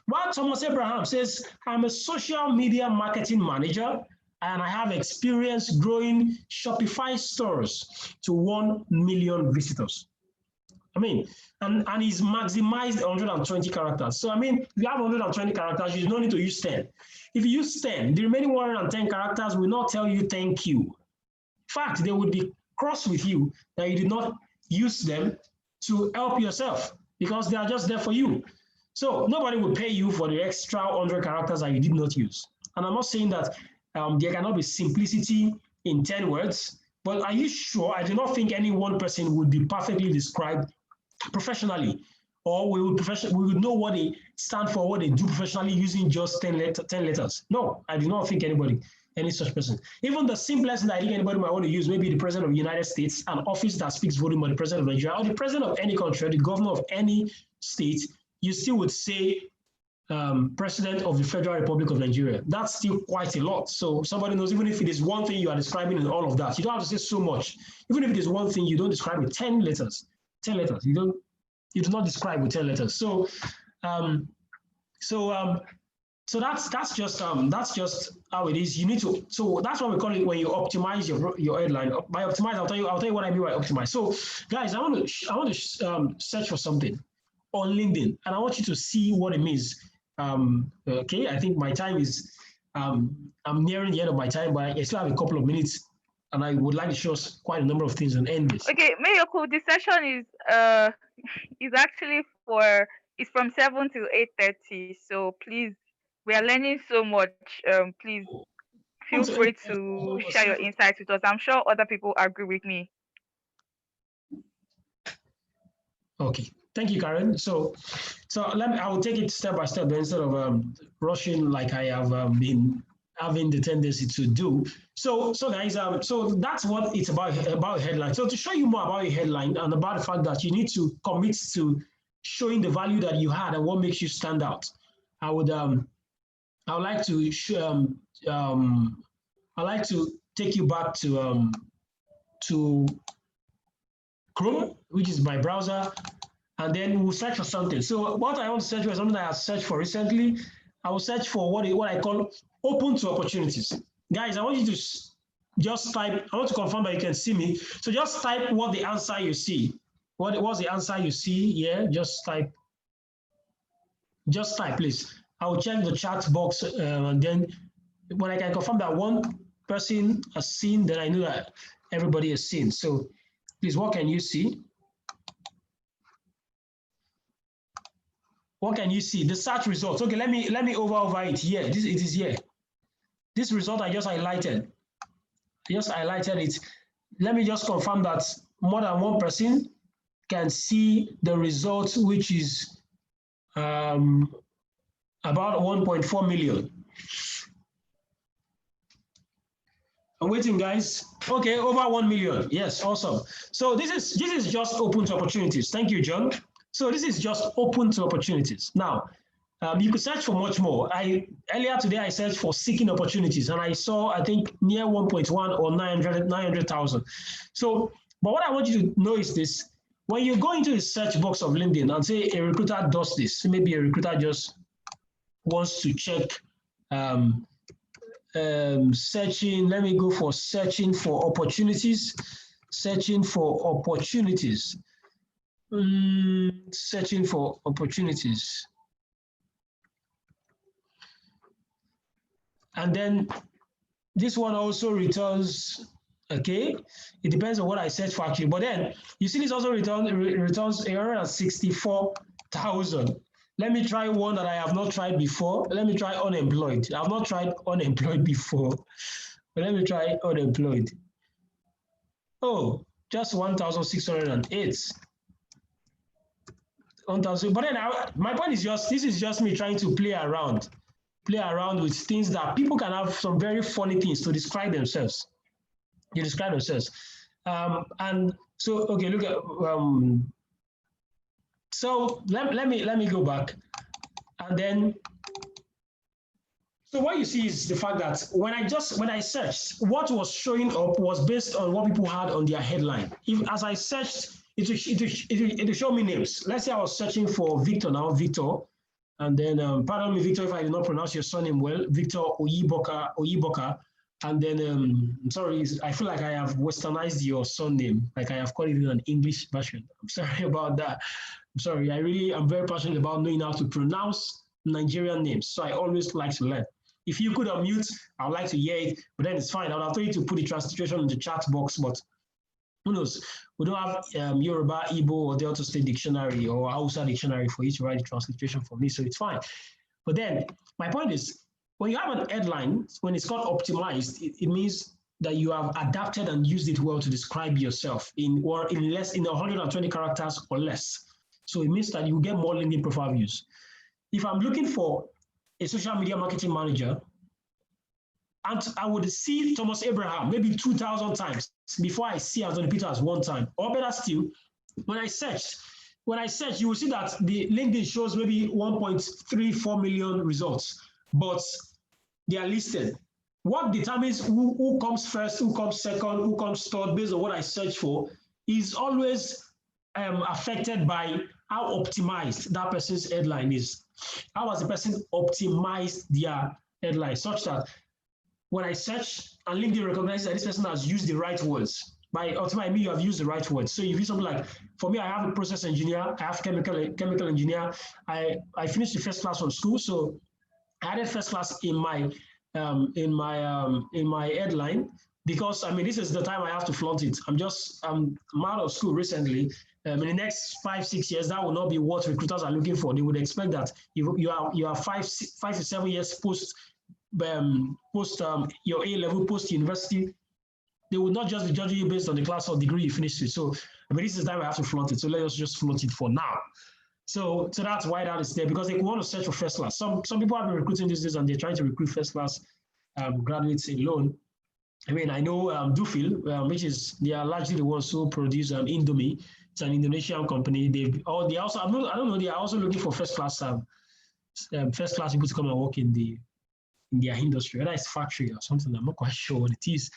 While Thomas Abraham says, I'm a social media marketing manager, and I have experience growing Shopify stores to 1 million visitors. I mean, and he's maximized 120 characters. So, I mean, if you have 120 characters, you don't need to use 10. If you use 10, the remaining 110 characters will not tell you thank you. In fact, they would be cross with you that you did not use them to help yourself because they are just there for you. So nobody will pay you for the extra 100 characters that you did not use. And I'm not saying that there cannot be simplicity in 10 words, but are you sure? I do not think any one person would be perfectly described professionally, or we would know what they stand for, what they do professionally using just 10 letters. No, I do not think any such person. Even the simplest thing that I think anybody might want to use, maybe the president of the United States, an office that speaks volume, or the president of Nigeria, or the president of any country, or the governor of any state, you still would say President of the Federal Republic of Nigeria. That's still quite a lot. So somebody knows, even if it is one thing you are describing in all of that, you don't have to say so much. Even if it is one thing, you don't describe with 10 letters. 10 letters. You do not describe with 10 letters. So that's just how it is. You need to. So that's what we call it when you optimize your headline. By optimize, I'll tell you what I mean by optimize. So guys, I want to search for something on LinkedIn, and I want you to see what it means. Okay, I think my time is. I'm nearing the end of my time, but I still have a couple of minutes, and I would like to show us quite a number of things and end this. Okay, Mayokun, the session is actually it's from 7 to 8:30. So please, we are learning so much. Please feel free to share your insights with us. I'm sure other people agree with me. Okay, thank you, Karen. So I will take it step by step instead of rushing like I have been having the tendency to do. So guys, so that's what it's about headline. So to show you more about a headline and about the fact that you need to commit to showing the value that you had and what makes you stand out, I would like to I'd like to take you back to Chrome, which is my browser, and then we'll search for something. So what I want to search for is something that I searched for recently. I will search for what I call open to opportunities. Guys, I want you to just type, I want to confirm that you can see me. So just type what the answer you see. What's the answer you see? Yeah, just type, please. I will check the chat box and then when I can confirm that one person has seen, then I know that everybody has seen. So please, what can you see? What can you see? The search results. Okay, let me over it here. It is here. This result I just highlighted. It. Let me just confirm that more than one person can see the results, which is about 1.4 million. I'm waiting, guys. Okay, over 1 million. Yes, awesome. So this is just open to opportunities. Thank you, John. So this is just open to opportunities. Now, you could search for much more. Earlier today, I searched for seeking opportunities, and I saw, I think, near 1.1 or 900,000. So, but what I want you to know is this. When you go into the search box of LinkedIn and say a recruiter does this, maybe a recruiter just wants to check searching, let me go for searching for opportunities, searching for opportunities. Searching for opportunities. And then this one also returns, okay, it depends on what I search for actually, but then you see this also returns 164,000. Let me try one that I have not tried before. Let me try unemployed. I've not tried unemployed before, but let me try unemployed. Oh, just 1,608. 1,000. But then my point is just, this is just me trying to play around with things that people can have some very funny things to describe themselves. You describe themselves. And so, okay, look at, so let me go back. And then, so what you see is the fact that when I searched, what was showing up was based on what people had on their headline. As I searched, it will show me names. Let's say I was searching for Victor now, Victor, and then, pardon me, Victor, if I did not pronounce your surname well, Victor Oyiboka, and then, sorry, I feel like I have westernized your surname, like I have called it in an English version. I'm sorry about that. I'm sorry, I'm very passionate about knowing how to pronounce Nigerian names, so I always like to learn. If you could unmute, I'd like to hear it, but then it's fine. I would have told you to put the translation in the chat box, but who knows? We don't have Yoruba, Igbo, or Delta State Dictionary or Hausa Dictionary for you to write the translation for me, so it's fine. But then my point is, when you have an headline, when it's called optimized, it means that you have adapted and used it well to describe yourself in 120 characters or less. So it means that you get more LinkedIn profile views. If I'm looking for a social media marketing manager, and I would see Thomas Abraham maybe 2,000 times before I see Anthony Peters one time. Or better still, when I search, you will see that the LinkedIn shows maybe 1.34 million results, but they are listed. What determines who comes first, who comes second, who comes third, based on what I search for, is always affected by how optimized that person's headline is. How has the person optimized their headline such that when I search and LinkedIn recognizes that this person has used the right words. By optimize, I mean you have used the right words. So if you something like, for me, I have a process engineer, I have chemical engineer. I finished the first class from school, so I added first class in my headline because I mean this is the time I have to flaunt it. I'm out of school recently. In the next 5-6 years, that will not be what recruiters are looking for. They would expect that you are 5 to 7 years post your A-level, post university. They would not just be judging you based on the class or degree you finished with. So I mean, this is the time I have to flaunt it. So let us just flaunt it for now. So that's why that is there, because they want to search for first class. Some people have been recruiting these days and they're trying to recruit first class graduates alone. I mean, I know Dufil, which is they are largely the ones who produce Indomie. It's an Indonesian company. They also I don't know. They are also looking for first class people to come and work in their industry, whether it's factory or something. I'm not quite sure what it is,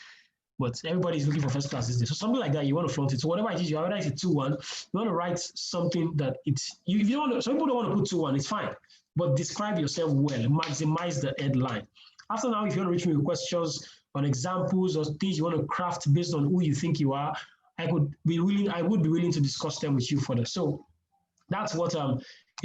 but everybody's looking for first class these days. So something like that, you want to flaunt it. So whatever it is, you whether it's a 2-1, you want to write something that it's you. If you don't want to, some people don't want to put 2-1. It's fine, but describe yourself well. Maximize the headline. After now, if you want to reach me with questions on examples or things you want to craft based on who you think you are, I would be willing to discuss them with you further. So that's what a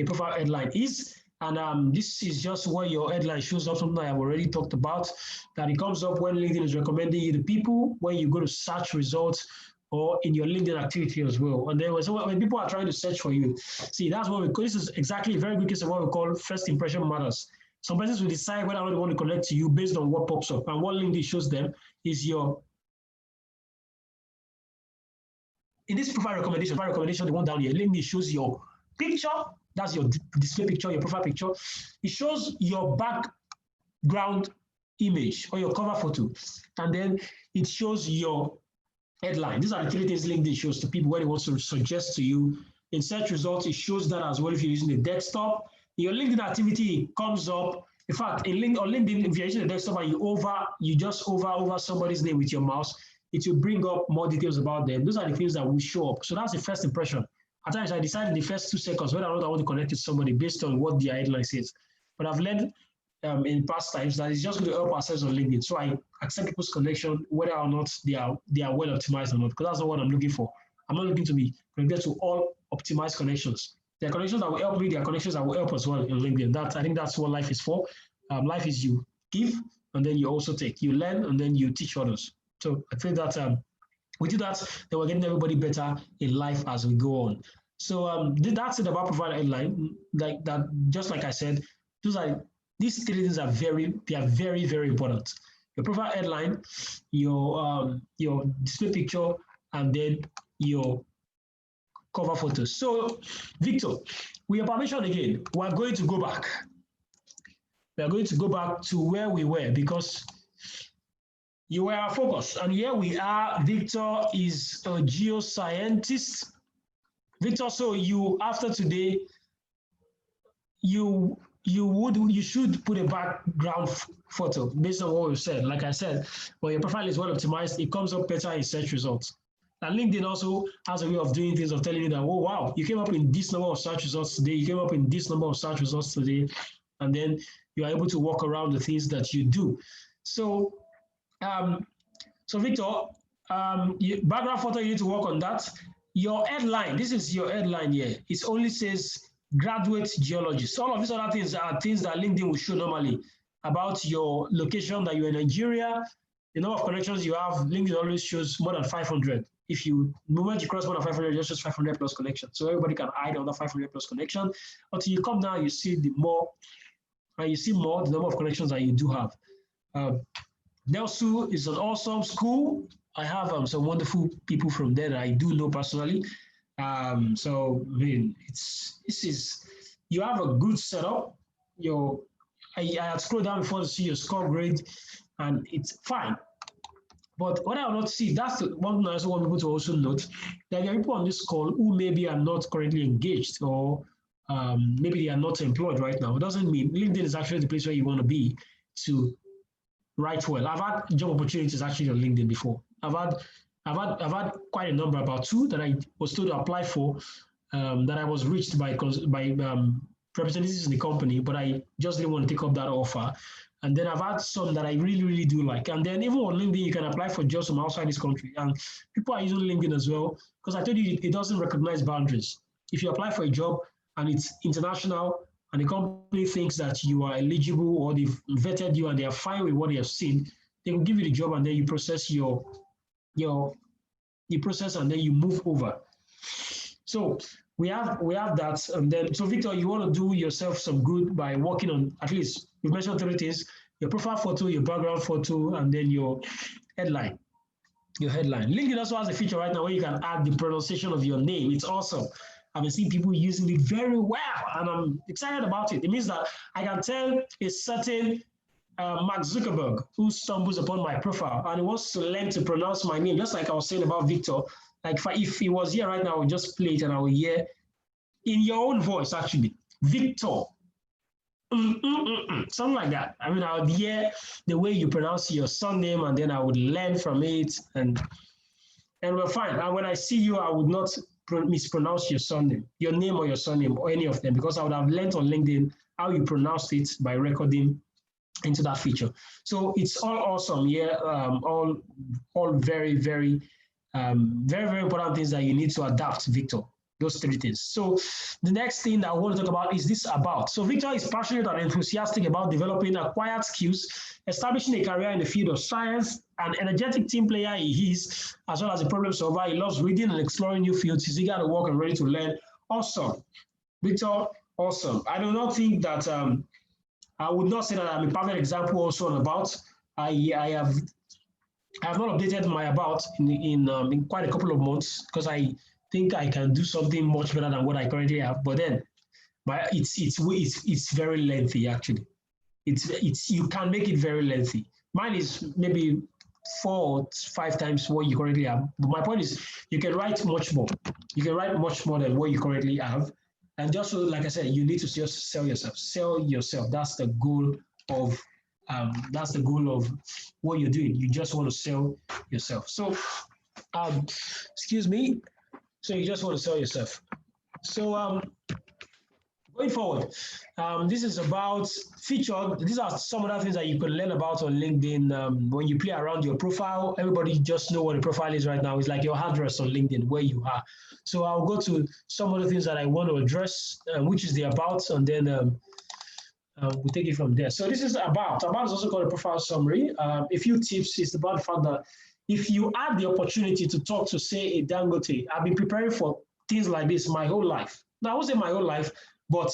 profile headline is. And this is just where your headline shows up, something I have already talked about, that it comes up when LinkedIn is recommending you to people, when you go to search results or in your LinkedIn activity as well. And then when people are trying to search for you, see, that's what this is exactly a very good case of what we call first impression matters. Some persons will decide whether or not they want to connect to you based on what pops up. And what LinkedIn shows them is in this profile recommendation, the one down here, LinkedIn shows your picture, that's your display picture, your profile picture. It shows your background image or your cover photo. And then it shows your headline. These are the 3 things LinkedIn shows to people when it wants to suggest to you. In search results, it shows that as well if you're using the desktop. Your LinkedIn activity comes up. In fact, on LinkedIn, if you're using the desktop and you just hover somebody's name with your mouse, it will bring up more details about them. Those are the things that will show up. So that's the first impression. At times, I decide in the first 2 seconds whether or not I want to connect to somebody based on what their headline says. But I've learned in past times that it's just going to help ourselves on LinkedIn. So I accept people's connection, whether or not they are well optimized or not, because that's not what I'm looking for. I'm not looking to be connected to all optimized connections. There are connections that will help me. There are connections that will help as well in LinkedIn. I think that's what life is for. Life is you give, and then you also take. You learn, and then you teach others. So I think that we do that, then we're getting everybody better in life as we go on. So that's it about profile headline. Like that, just like I said, these 3 things are very, very important. Your profile headline, your display picture, and then your cover photos. So, Victor, with your permission again, we are going to go back. We are going to go back to where we were because you were our focus. And here we are. Victor is a geoscientist. Victor, so you, after today, you should put a background photo based on what we've said. Like I said, when your profile is well optimized, it comes up better in search results. And LinkedIn also has a way of doing things, of telling you that, oh, wow, you came up in this number of search results today, you came up in this number of search results today, and then you are able to walk around the things that you do. So, Victor, background photo, you need to work on that. Your headline, this is your headline here. It only says graduate geologist. All of these other things are things that LinkedIn will show normally about your location, that you're in Nigeria, the number of connections you have. LinkedIn always shows more than 500. The moment you cross more than 500, it just shows 500 plus connections. So everybody can hide under 500 plus connection. Until you come down, you see the number of connections that you do have. Nelsu is an awesome school. I have some wonderful people from there that I do know personally. So I mean, you have a good setup. I had scrolled down before to see your score grade, and it's fine. But what I will not see, that's the one thing I also want people to also note, that there are people on this call who maybe are not currently engaged, or maybe they are not employed right now. It doesn't mean LinkedIn is actually the place where you want to be to write well. I've had job opportunities actually on LinkedIn before. I've had quite a number, about 2 that I was told to apply for, that I was reached by representatives in the company, but I just didn't want to take up that offer. And then I've had some that I really, really do like. And then even on LinkedIn, you can apply for jobs from outside this country. And people are using LinkedIn as well, because I told you it doesn't recognize boundaries. If you apply for a job and it's international, and the company thinks that you are eligible, or they've vetted you and they are fine with what they have seen, they will give you the job, and then you process process, and then you move over. So we have that. And then, so Victor, you want to do yourself some good by working on, at least we've mentioned 3 things: your profile photo, your background photo, and then your headline. LinkedIn also has a feature right now where you can add the pronunciation of your name. It's awesome. I've been seeing people using it very well, and I'm excited about it. It means that I can tell a certain Mark Zuckerberg, who stumbles upon my profile and he wants to learn to pronounce my name, just like I was saying about Victor. Like if he was here right now, I would just play it and I would hear in your own voice, actually, Victor. Something like that. I mean, I would hear the way you pronounce your surname and then I would learn from it and we're fine. And when I see you, I would not mispronounce your surname, your name or your surname or any of them, because I would have learned on LinkedIn how you pronounce it by recording into that feature. So it's all awesome. Yeah, all very, very, very important things that you need to adapt, Victor. Those three things. So the next thing that I want to talk about is this about. So Victor is passionate and enthusiastic about developing acquired skills, establishing a career in the field of science, an energetic team player he is, as well as a problem solver. He loves reading and exploring new fields. He's eager to work and ready to learn. Awesome. Victor, awesome. I do not think that, I would not say that I'm a perfect example also on about. I have not updated my about in quite a couple of months because I think I can do something much better than what I currently have. But then, it's very lengthy actually. It's you can make it very lengthy. Mine is maybe 4 or 5 times what you currently have. But my point is, you can write much more. You can write much more than what you currently have. And just so, like I said, you need to just sell yourself. Sell yourself. That's the goal of what you're doing. You just want to sell yourself. So, excuse me. So you just want to sell yourself. So going forward, this is about featured. These are some of the things that you can learn about on LinkedIn. When you play around your profile, everybody just know what a profile is right now. It's like your address on LinkedIn, where you are. So I'll go to some of the things that I want to address, which is the about, and then we'll take it from there. So this is about. About is also called a profile summary. A few tips is about the fact that if you have the opportunity to talk to, say, a Dangote, I've been preparing for things like this my whole life. Now, I won't say my whole life, but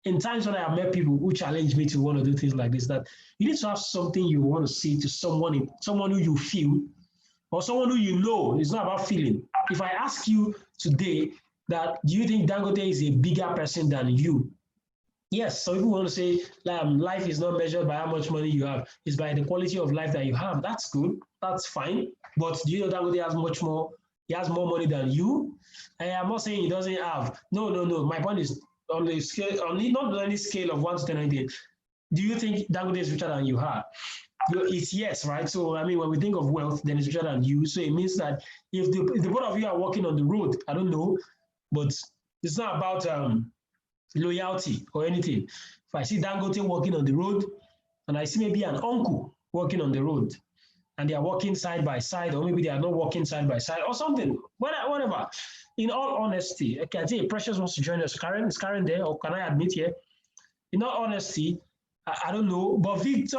in times when I have met people who challenge me to want to do things like this, that you need to have something you want to say to someone who you feel, or someone who you know. It's not about feeling. If I ask you today that, do you think Dangote is a bigger person than you? Yes, some people want to say life is not measured by how much money you have. It's by the quality of life that you have. That's good. That's fine. But do you know Dangote has much more? He has more money than you. And I'm not saying he doesn't have. No. My point is on the scale, not on any scale of 1 to 10. Do you think Dangote is richer than you are? It's yes, right? So I mean, when we think of wealth, then it's richer than you. So it means that if the both of you are walking on the road, I don't know, but it's not about loyalty or anything. If I see Dangote walking on the road and I see maybe an uncle walking on the road and they are walking side by side, or maybe they are not walking side by side or something, whatever. In all honesty, okay, I think Precious wants to join us. Karen, is Karen there, or can I admit here? In all honesty, I don't know, but Victor,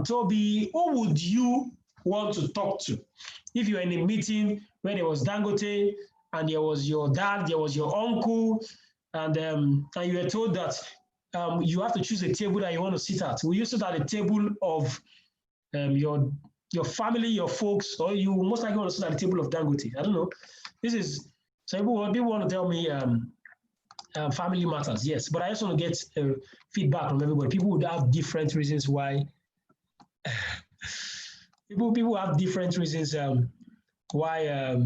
Toby, who would you want to talk to? If you're in a meeting where there was Dangote and there was your dad, there was your uncle, and you were told that you have to choose a table that you want to sit at. Will you sit at a table of your family, your folks, or you most likely want to sit at the table of Dangote? I don't know. This is, so people want to tell me family matters, yes, but I just want to get feedback from everybody. People would have different reasons why. people have different reasons why.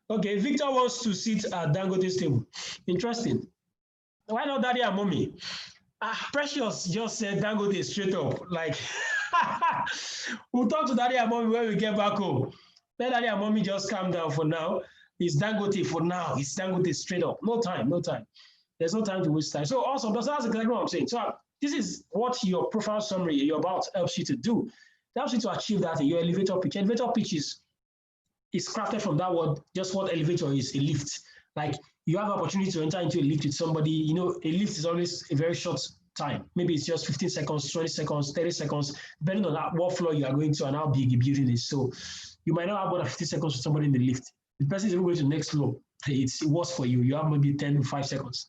Okay, Victor wants to sit at Dangote's table. Interesting. Why not Daddy and Mommy? Precious just said Dangote straight up. Like, we'll talk to Daddy and Mommy when we get back home. Let Daddy and Mommy just calm down for now. It's Dangote for now. It's Dangote straight up. No time. There's no time to waste time. So awesome. That's exactly what I'm saying. So this is what your profile summary, your about helps you to do. It helps you to achieve that in your elevator pitch. Elevator pitch is crafted from that word, just what elevator is, a lift. Like, you have the opportunity to enter into a lift with somebody. You know, a lift is always a very short time. Maybe it's just 15 seconds, 20 seconds, 30 seconds, depending on what floor you are going to and how big the building is. So you might not have more than 15 seconds with somebody in the lift. The person is even going to the next floor. It works for you. You have maybe 10 to 5 seconds.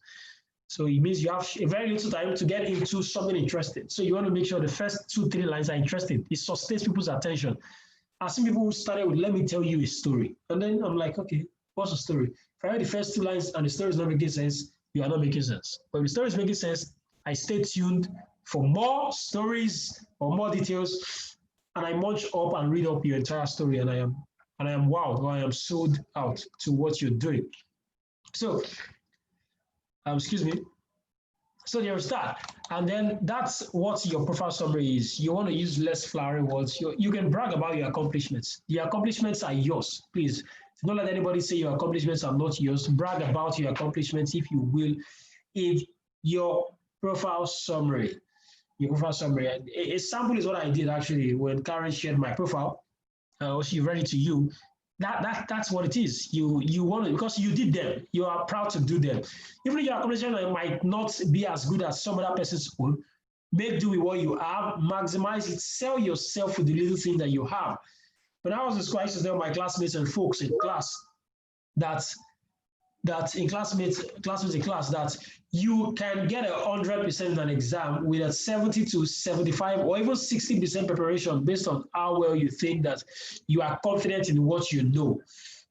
So it means you have a very little time to get into something interesting. So you want to make sure the first 2-3 lines are interesting. It sustains people's attention. I've seen people who started with, let me tell you a story. And then I'm like, okay, what's the story? If I read the first 2 lines and the story is not making sense, you are not making sense. But if the story is making sense, I stay tuned for more stories or more details, and I munch up and read up your entire story, and I am wowed, or I am sold out to what you're doing. So, excuse me. So there's that. And then that's what your profile summary is. You want to use less flowery words. You can brag about your accomplishments. The accomplishments are yours. Please don't let anybody say your accomplishments are not yours. Brag about your accomplishments, if you will, in your profile summary. Your profile summary. A sample is what I did actually when Karen shared my profile. She read it to you. That's what it is. You want to, because you did them. You are proud to do them. Even if your accomplishment might not be as good as some other person's own, make do with what you have, maximize it, sell yourself with the little thing that you have. When I was in school, I used to tell my classmates and folks in class that in classmates in class that you can get 100% in an exam with a 70 to 75 or even 60% preparation based on how well you think that you are confident in what you know.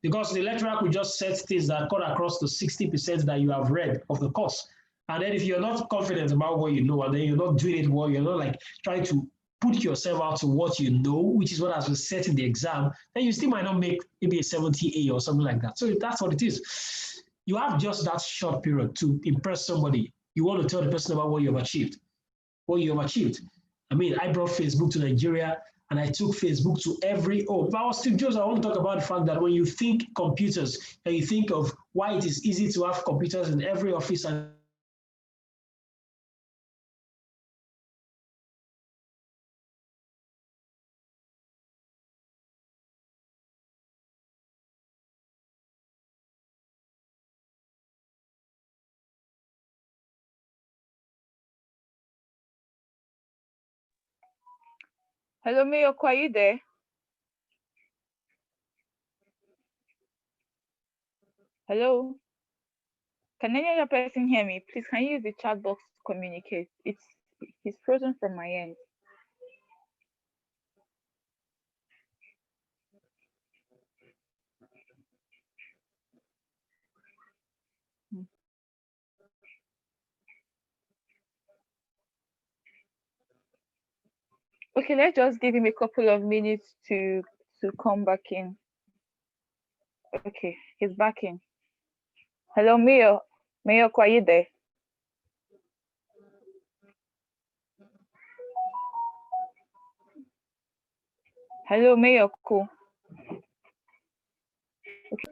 Because the lecturer could just set things that cut across the 60% that you have read of the course. And then if you're not confident about what you know, and then you're not doing it well, you're not like trying to put yourself out to what you know, which is what has been set in the exam, then you still might not make maybe a 70A or something like that. So that's what it is. You have just that short period to impress somebody. You want to tell the person about what you've achieved. I mean, I brought Facebook to Nigeria and I took Facebook to every home. If I was Steve Jobs, I want to talk about the fact that when you think computers and you think of why it is easy to have computers in every office and Hello, Mayokun, are you there? Hello? Can any other person hear me? Please, can you use the chat box to communicate? He's frozen from my end. Okay, let's just give him a couple of minutes to come back in. Okay, he's back in. Hello, Mayokun, are you there? Hello, Mayokun. Okay.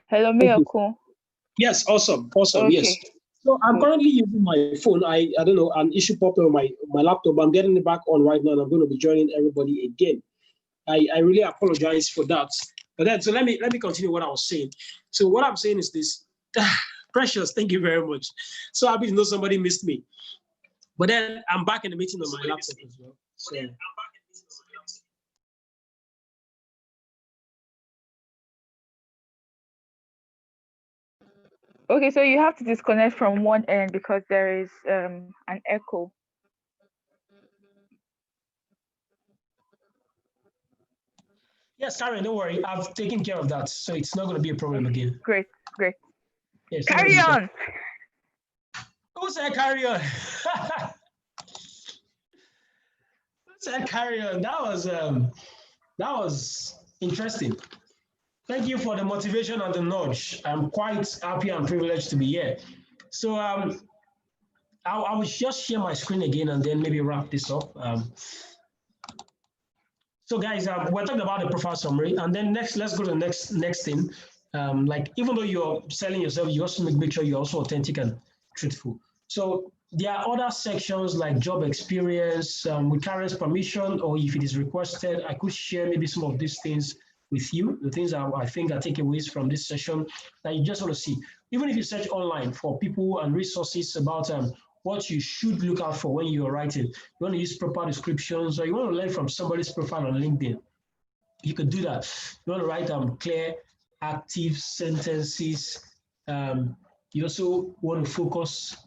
Hello, Mayokun. Yes, awesome, Okay. yes. So I'm currently using my phone. I don't know, an issue popped on my laptop. I'm getting it back on right now, and I'm going to be joining everybody again. I really apologize for that. But then, so let me continue what I was saying. So what I'm saying is this. Precious, thank you very much. So happy to know somebody missed me. But then I'm back in the meeting on my laptop as well. So. Okay, so you have to disconnect from one end because there is an echo. yes, Karen, don't worry. I've taken care of that. So it's not going to be a problem again. Great. Yes, Carry on. Who said carry on? Who said carry on? That was interesting. Thank you for the motivation and the nudge. I'm quite happy and privileged to be here. So I will just share my screen again and then maybe wrap this up. So guys, we're talking about the profile summary, and then let's go to the next thing. Like even though you're selling yourself, you also make sure you're also authentic and truthful. So there are other sections like job experience, with Karen's permission, or if it is requested, I could share maybe some of these things with you, the things I think are takeaways from this session that you just want to see. Even if you search online for people and resources about what you should look out for when you're writing. You want to use proper descriptions, or you want to learn from somebody's profile on LinkedIn. You could do that. You want to write clear, active sentences. You also want to focus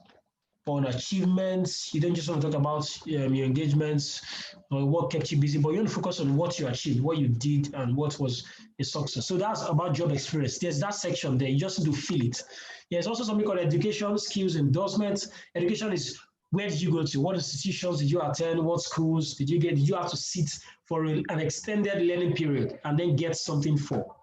on achievements. You don't just want to talk about your engagements or what kept you busy, but you want to focus on what you achieved, what you did, and what was a success. So that's about job experience. There's that section there. You just need to fill it. There's also something called education, skills, endorsements. Education is where did you go to? What institutions did you attend? What schools did you get? Did you have to sit for an extended learning period and then get something for?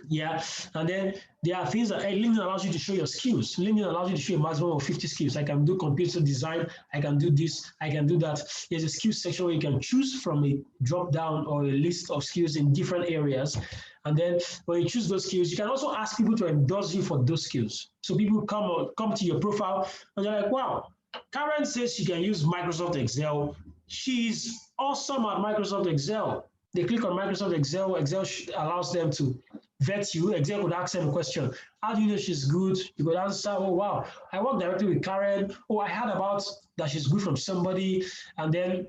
Yeah, and then there are things that LinkedIn allows you to show your skills. LinkedIn allows you to show a maximum of 50 skills. I can do computer design, I can do this, I can do that. There's a skills section where you can choose from a drop down or a list of skills in different areas. And then when you choose those skills, you can also ask people to endorse you for those skills. So people come to your profile and they're like, wow, Karen says she can use Microsoft Excel. She's awesome at Microsoft Excel. They click on Microsoft Excel. Excel allows them to vet you. Excel could ask them a question. How do you know she's good? You could answer, oh, wow, I work directly with Karen. Oh, I heard about that she's good from somebody. And then,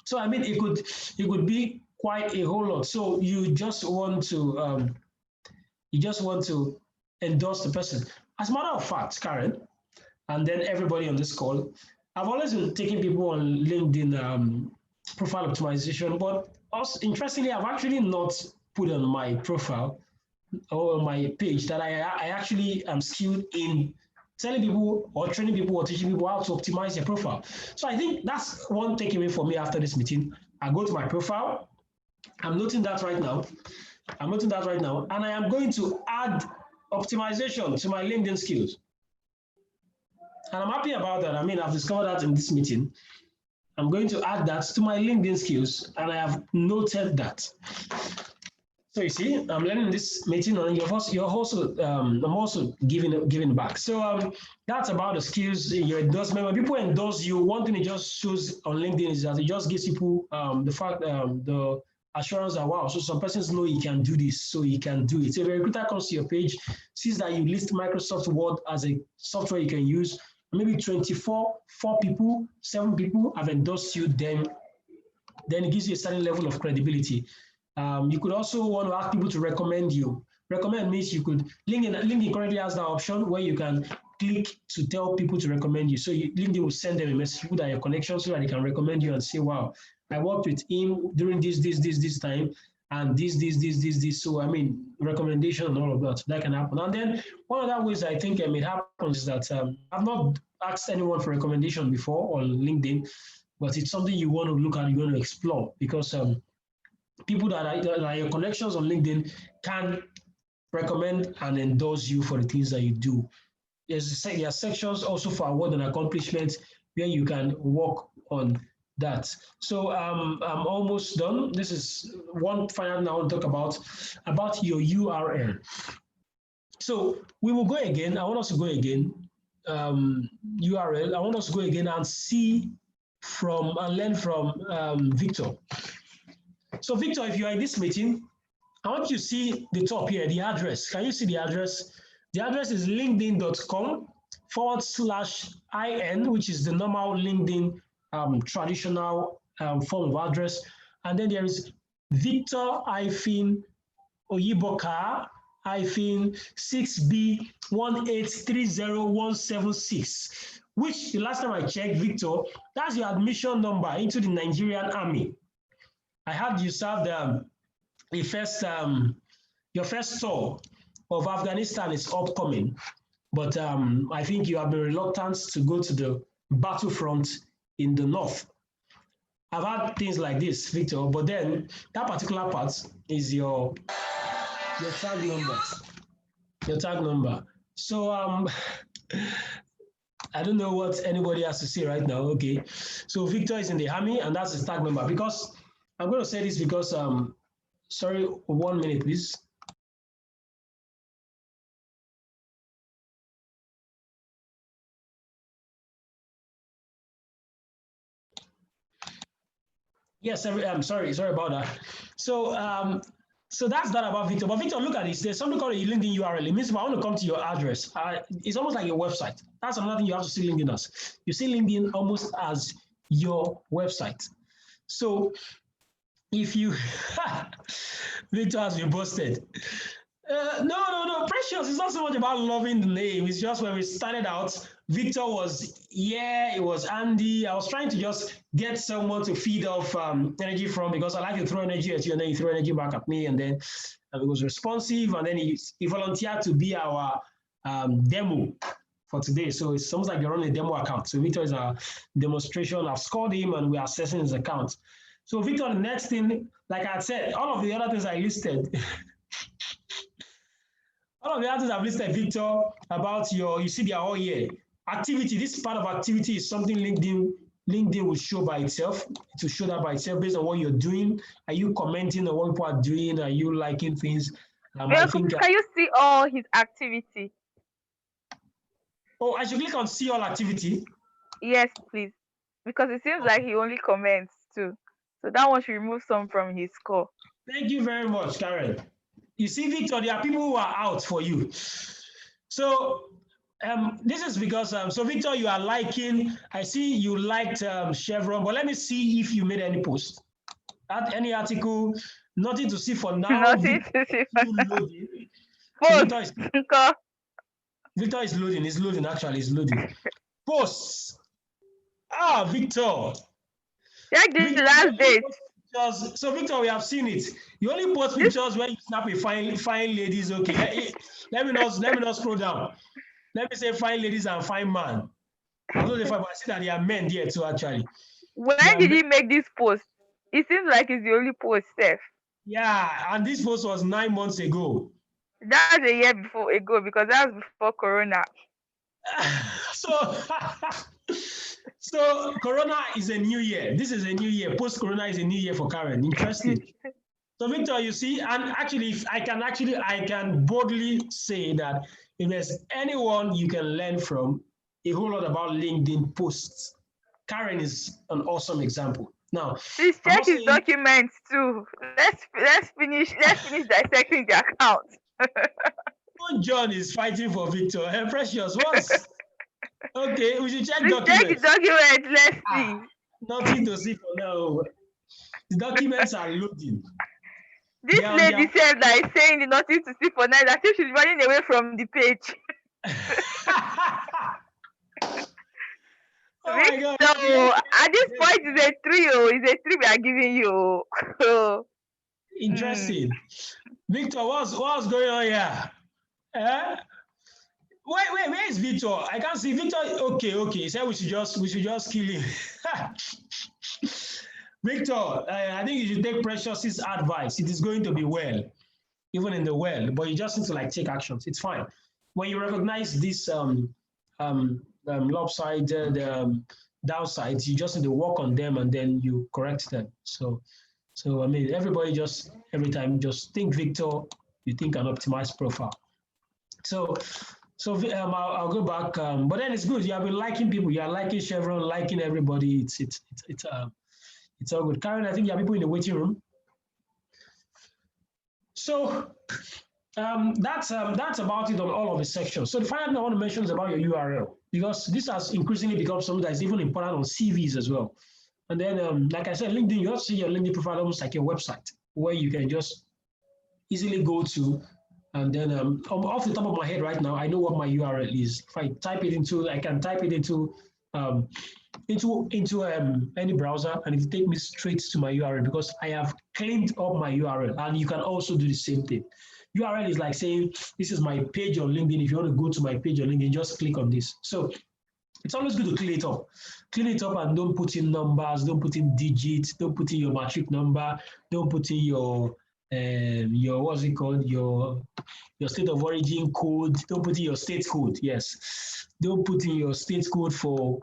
so I mean, it could be quite a whole lot. So you just want to endorse the person. As a matter of fact, Karen, and then everybody on this call, I've always been taking people on LinkedIn profile optimization, but also interestingly, I've actually not put on my profile or my page that I actually am skilled in telling people or training people or teaching people how to optimize their profile. So I think that's one takeaway for me after this meeting. I go to my profile. I'm noting that right now. And I am going to add optimization to my LinkedIn skills. And I'm happy about that. I mean, I've discovered that in this meeting. I'm going to add that to my LinkedIn skills, and I have noted that. So you see, I'm learning this meeting, and I'm also giving back. So that's about the skills in your endorsement. When people endorse you, one thing it just shows on LinkedIn is that it just gives people the assurance that, wow, so some persons know you can do this, so you can do it. So if a recruiter comes to your page, sees that you list Microsoft Word as a software you can use, maybe 7 people have endorsed you, then it gives you a certain level of credibility. You could also want to ask people to recommend you. Recommend means you could, LinkedIn currently has that option where you can click to tell people to recommend you. So LinkedIn will send them a message, people that are your connections, so that they can recommend you and say, wow, I worked with him during this time, and this. So I mean, recommendation and all of that can happen. And then one of the ways I think it happens is that I've not asked anyone for recommendation before on LinkedIn, but it's something you want to look at, you want to explore, because people that are your connections on LinkedIn can recommend and endorse you for the things that you do. There are sections also for award and accomplishments where you can work on that. So I'm almost done. This is one final thing I want to talk about your URL. So we will go again. I want us to go again. URL. I want us to go again and learn from Victor. So Victor, if you are in this meeting, I want you to see the top here, the address. Can you see the address? The address is linkedin.com/IN, which is the normal LinkedIn traditional form of address. And then there is Victor-Oyiboka-6B1830176, which the last time I checked, Victor, that's your admission number into the Nigerian Army. I heard you served your first tour of Afghanistan is upcoming, but I think you have been reluctant to go to the battlefront in the north. I've had things like this, Victor, but then that particular part is your tag number. Your tag number. So I don't know what anybody has to say right now. Okay, so Victor is in the Army, and that's his tag number. Because I'm going to say this because sorry, 1 minute, please. Yes, I'm sorry about that. So so that's that about Victor. But Victor, look at this. There's something called a LinkedIn URL. It means if I want to come to your address, it's almost like your website. That's another thing you have to see LinkedIn as. You see LinkedIn almost as your website. So if you Victor has been busted. No. Precious. It's not so much about loving the name. It's just when we started out, Victor was it was Andy. I was trying to just get someone to feed off energy from, because I like to throw energy at you and then you throw energy back at me, and then it was responsive, and then he volunteered to be our demo for today. So it's almost like you're on a demo account. So Victor is a demonstration. I've scored him and we're assessing his account. So Victor, the next thing, like I said, all of the other things I listed, all of the others I've listed, Victor, about you see they are all here. Activity, this part of activity is something LinkedIn will show by itself. It will show that by itself based on what you're doing. Are you commenting on what people are doing? Are you liking things? Well, can you see all his activity? Oh, I should click on see all activity? Yes, please. Because it seems like he only comments too. So that one should remove some from his score. Thank you very much, Karen. You see, Victor, there are people who are out for you. So this is because, so Victor, you are liking, I see you liked Chevron, but let me see if you made any post. Add any article, nothing to see for now. Nothing to see for now. So Victor is loading, he's loading, actually, he's loading. Posts. Victor. Check this last date. So Victor, we have seen it. You only post pictures when you snap a fine ladies. Okay, let me not scroll down. Let me say fine ladies and fine man. I know the fact, but I see that there are men there too. Actually, when did he make this post? It seems like it's the only post, Steph. Yeah, and this post was 9 months ago. That's a year ago because that was before Corona. So Corona is a new year. This is a new year. Post Corona is a new year for Karen. Interesting. So Victor, you see, and actually, I can boldly say that if there's anyone you can learn from a whole lot about LinkedIn posts, Karen is an awesome example. Now, please check his documents too. Let's finish dissecting the account. John is fighting for Victor. Hey, Precious, what's okay? We should check documents. Check the documents. Let's see. Nothing to see for now. The documents are loading. This lady said that is saying the nothing to see for now. I think she's running away from the page. Oh my God. So at this point, it's a 3. It's a 3 we are giving you. Interesting. Victor, what's going on here? Wait, where is Victor? I can't see Victor. Okay. He said we should just kill him. Victor, I think you should take Precious's advice. It is going to be well, even in the well, but you just need to take actions. It's fine. When you recognize this lopsided downsides, you just need to work on them and then you correct them. So I mean, everybody just every time just think Victor, you think an optimized profile. So I'll go back, but then it's good. You have been liking people. You are liking Chevron, liking everybody. It's all good. Karen, I think you have people in the waiting room. So that's about it on all of the sections. So the final thing I want to mention is about your URL, because this has increasingly become something that is even important on CVs as well. And then, like I said, LinkedIn, you have to see your LinkedIn profile almost like your website, where you can just easily go to. And then off the top of my head right now, I know what my URL is. If I type it into, I can type it into any browser, and it will take me straight to my URL because I have cleaned up my URL. And you can also do the same thing. URL is like saying, this is my page on LinkedIn. If you want to go to my page on LinkedIn, just click on this. So it's always good to clean it up. Clean it up and don't put in numbers, don't put in digits, don't put in your matric number, don't put in your what's it called, your state of origin code, don't put in your state code. Yes, don't put in your state code for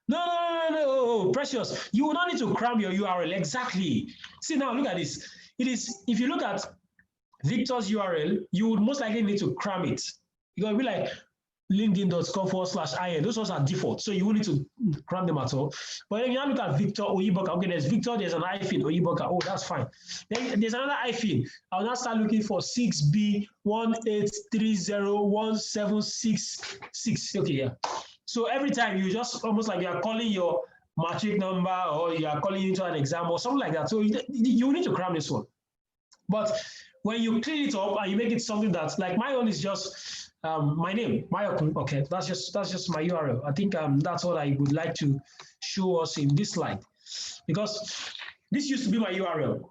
no, Precious, you will not need to cram your URL. Exactly. See, now look at this. It is, if you look at Victor's URL, you would most likely need to cram it. You're going to be like linkedin.com/in. Those ones are default, so you won't need to cram them at all. But then you now look at Victor Oyiboka. Okay, there's Victor, there's an hyphen, Oyiboka. Oh, that's fine. Then there's another hyphen. I'll now start looking for 6B183017666. Okay, yeah. So every time you just almost like you are calling your matric number or you are calling into an exam or something like that. So you need to cram this one. But when you clean it up and you make it something that's like my own is just my name, Mayokun. Okay, that's just my URL. I think that's what I would like to show us in this slide, because this used to be my URL.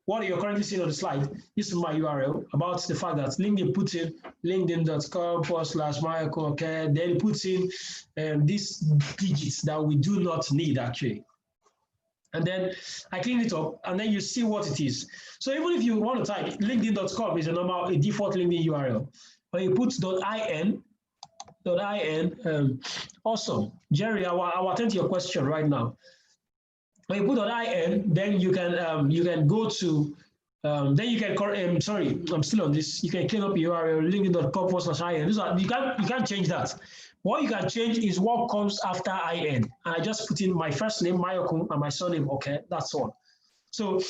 What you're currently seeing on the slide is my URL about the fact that LinkedIn puts in linkedin.com/Mayokun. Okay, then it puts in these digits that we do not need actually. And then I clean it up, and then you see what it is. So even if you want to type linkedin.com is a default LinkedIn URL. When you put .in, awesome. Jerry, I will attend to your question right now. When you put .in, then you can go to then you can sorry, I'm still on this. You can clean up your URL linkedin.com/in. You can't change that. What you can change is what comes after IN. And I just put in my first name, Mayokun, and my surname, okay, that's all. So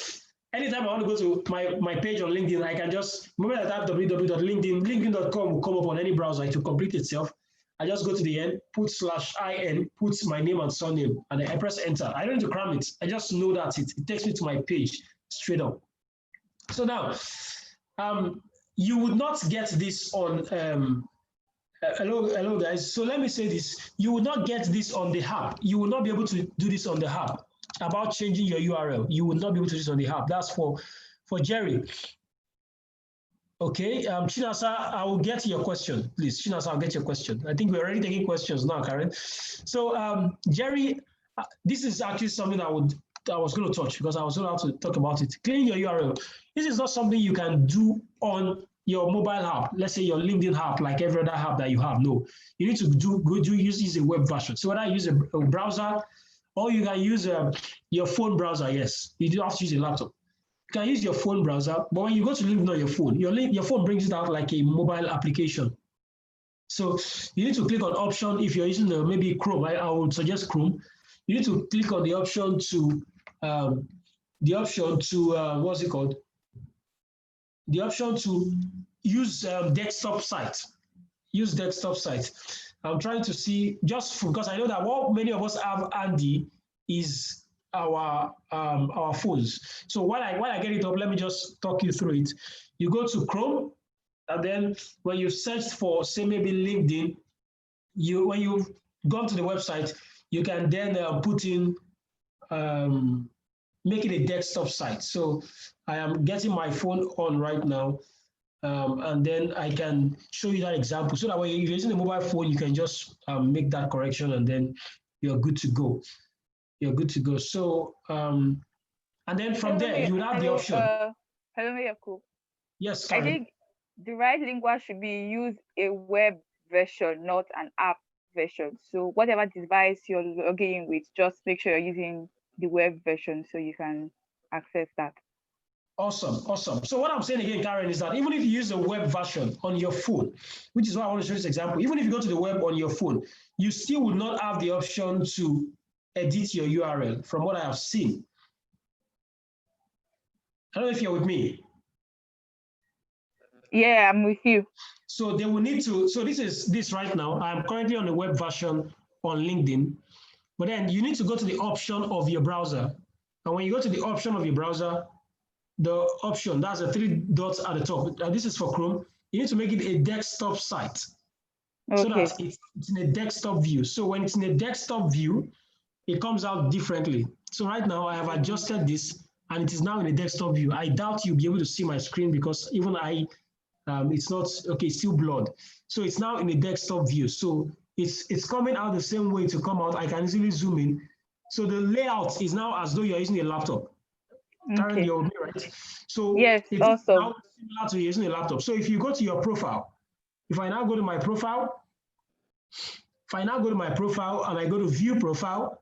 anytime I want to go to my page on LinkedIn, I can just, remember that I type linkedin.com will come up on any browser to complete itself. I just go to the end, put /in, put my name and surname, and then I press enter. I don't need to cram it. I just know that it takes me to my page straight up. So now, you would not get this on, hello guys. So let me say this, you will not get this on the app. You will not be able to do this on the app about changing your URL. You will not be able to do this on the app. That's for Jerry. Okay, Chinasa, I will get your question, please. Chinasa, I'll get your question. I think we're already taking questions now, Karen. So Jerry, this is actually something I was going to touch because I was going to talk about it. Cleaning your URL. This is not something you can do on your mobile app, let's say your LinkedIn app, like every other app that you have. No, you need to use a web version. So whether you use a browser or you can use your phone browser, yes, you do have to use a laptop. You can use your phone browser, but when you go to LinkedIn on your phone, your phone brings it out like a mobile application. So you need to click on option if you're using maybe Chrome. I would suggest Chrome. You need to click on the option to what's it called? The option to use desktop site. Use desktop site. I'm trying to see, just because I know that what many of us have handy is our phones. So while I get it up, let me just talk you through it. You go to Chrome, and then when you search for, say, maybe LinkedIn, when you've gone to the website, you can then put in make it a desktop site. So I am getting my phone on right now, and then I can show you that example so that when you're using a mobile phone, you can just make that correction and then you're good to go. You're good to go. So, and then from there, you will have the option. Hello, Mayokun. Yes, Karen. I think the right lingua should be use a web version, not an app version. So whatever device you're logging with, just make sure you're using the web version so you can access that. Awesome, awesome. So what I'm saying again, Karen, is that even if you use a web version on your phone, which is why I want to show this example, even if you go to the web on your phone, you still would not have the option to edit your URL from what I have seen. I don't know if you're with me. Yeah, I'm with you. So they will need to, so this is this right now. I'm currently on the web version on LinkedIn, but then you need to go to the option of your browser. And when you go to the option of your browser, the option, that's the 3 dots at the top. This is for Chrome. You need to make it a desktop site. Okay. So that it's in a desktop view. So when it's in a desktop view, it comes out differently. So right now I have adjusted this and it is now in a desktop view. I doubt you'll be able to see my screen because even it's not, okay, it's still blurred. So it's now in a desktop view. So it's coming out the same way to come out. I can easily zoom in. So the layout is now as though you're using a laptop. Karen, you're with me, right? So yes, it's awesome. now similar to using a laptop. So if you go to your profile, if I now go to my profile, and I go to view profile,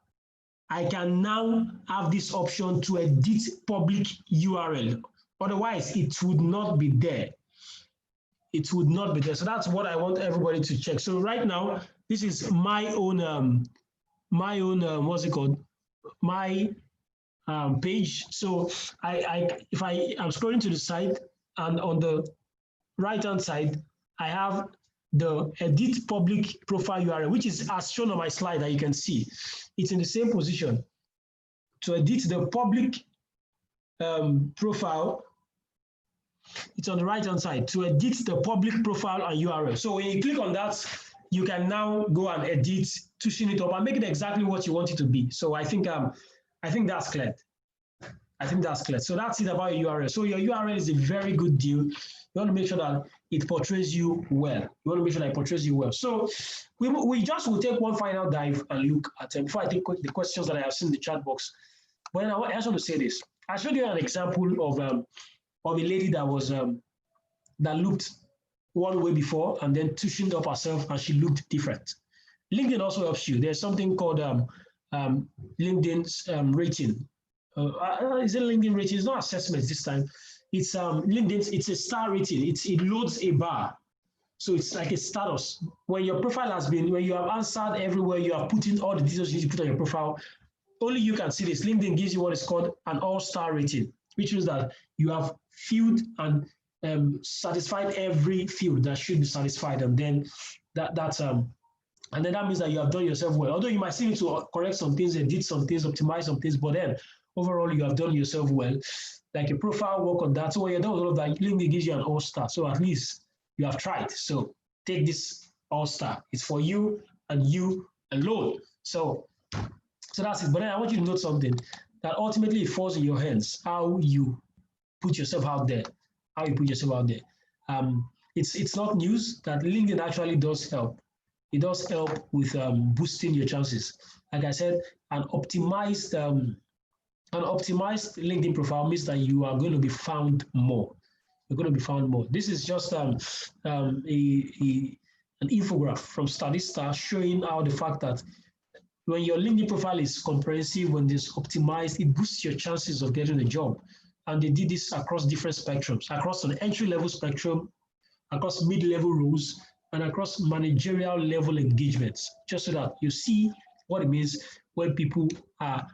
I can now have this option to edit public URL. Otherwise, it would not be there. It would not be there. So that's what I want everybody to check. So right now, this is my own what's it called? My page. So I'm scrolling to the side, and on the right-hand side, I have the edit public profile URL, which is as shown on my slide that you can see. It's in the same position. To edit the public profile, It's on the right-hand side to edit the public profile and URL. So when you click on that, you can now go and edit, tune it up, and make it exactly what you want it to be. So I think that's clear. I think that's clear. So that's it about your URL. So your URL is a very good deal. You want to make sure that it portrays you well. You want to make sure that it portrays you well. So we just will take one final dive and look at it before I take the questions that I have seen in the chat box. But I just want to say this. I showed you an example of a lady that was that looked one way before and then touching up herself and she looked different. LinkedIn also helps you. There's something called LinkedIn's rating. Is it LinkedIn rating? It's not assessment this time. It's LinkedIn's. It's a star rating. It loads a bar, so it's like a status. When your profile has been, when you have answered everywhere, you have put in all the details you need to put on your profile. Only you can see this. LinkedIn gives you what is called an all-star rating, which means that you have filled and satisfied every field that should be satisfied, and then and then that means that you have done yourself well. Although you might still need to correct some things, edit some things, optimize some things, but then overall you have done yourself well. Like a profile work on that. So when you're done with all of that, LinkedIn gives you an all-star. So at least you have tried. So take this all-star. It's for you and you alone. So that's it. But then I want you to note something, that ultimately it falls in your hands, how you put yourself out there. How you put yourself out there. It's not news that LinkedIn actually does help. It does help with boosting your chances. Like I said, an optimized LinkedIn profile means that you are going to be found more. You're going to be found more. This is just an infographic from Statista showing how the fact that when your LinkedIn profile is comprehensive, when it's optimized, it boosts your chances of getting a job. And they did this across different spectrums, across an entry-level spectrum, across mid-level roles, and across managerial level engagements, just so that you see what it means when people have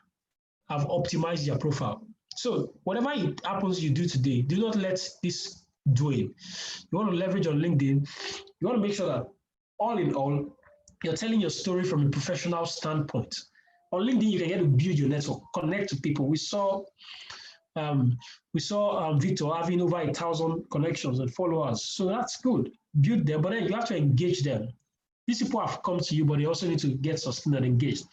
optimized their profile. So whatever it happens you do today, do not let this dwell. You want to leverage on LinkedIn. You want to make sure that all in all, you're telling your story from a professional standpoint. On LinkedIn, you can get to build your network, connect to people. We saw Victor having over 1,000 connections and followers. So that's good. Build them, but then you have to engage them. These people have come to you, but they also need to get sustained and engaged.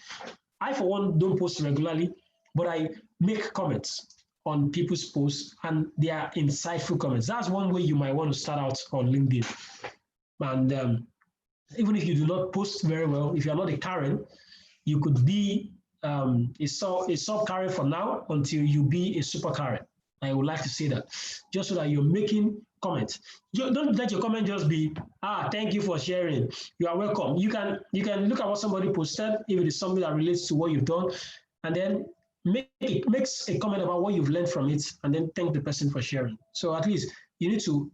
I, for one, don't post regularly, but I make comments on people's posts, and they are insightful comments. That's one way you might want to start out on LinkedIn. And even if you do not post very well, if you're not a Karen, you could be a sub Karen for now until you be a super Karen. I would like to say that, just so that you're making comments. Don't let your comment just be, thank you for sharing. You are welcome. You can look at what somebody posted, if it is something that relates to what you've done, and then makes a comment about what you've learned from it, and then thank the person for sharing. So at least you need to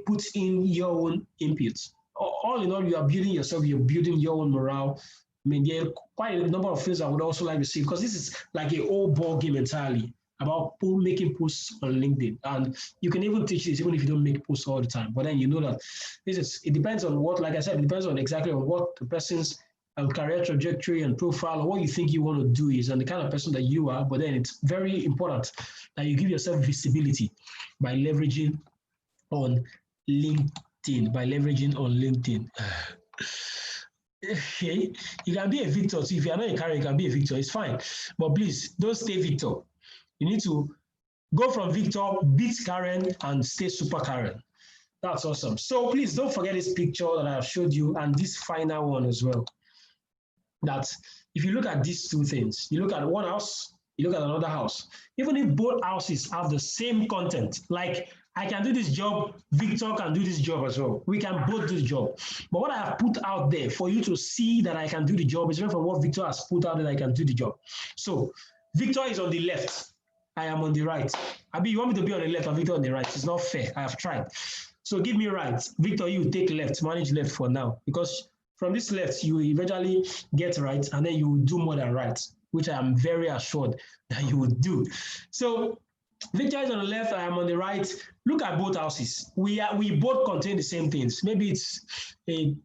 put in your own inputs. All in all, you are building yourself, you're building your own morale. I mean, there are quite a number of things I would also like to see, because this is like a whole ball game entirely about making posts on LinkedIn. And you can even teach this even if you don't make posts all the time. But then you know that it depends on what, like I said, it depends on exactly on what the person's career trajectory and profile, or what you think you want to do is, and the kind of person that you are. But then it's very important that you give yourself visibility by leveraging on LinkedIn. Okay, you can be a victor. So if you're not a Karen, you can be a victor. It's fine. But please don't stay victor. You need to go from victor, beat Karen, and stay super Karen. That's awesome. So please don't forget this picture that I have showed you, and this final one as well. That if you look at these two things, you look at one house, you look at another house. Even if both houses have the same content, like I can do this job, Victor can do this job as well. We can both do the job. But what I have put out there for you to see that I can do the job is different from what Victor has put out that I can do the job. So Victor is on the left. I am on the right. Abi, you want me to be on the left and Victor on the right? It's not fair. I have tried. So give me right. Victor, you take left, manage left for now. Because from this left, you eventually get right, and then you will do more than right, which I am very assured that you will do. So Victor is on the left, I am on the right. Look at both houses. We both contain the same things. Maybe it's a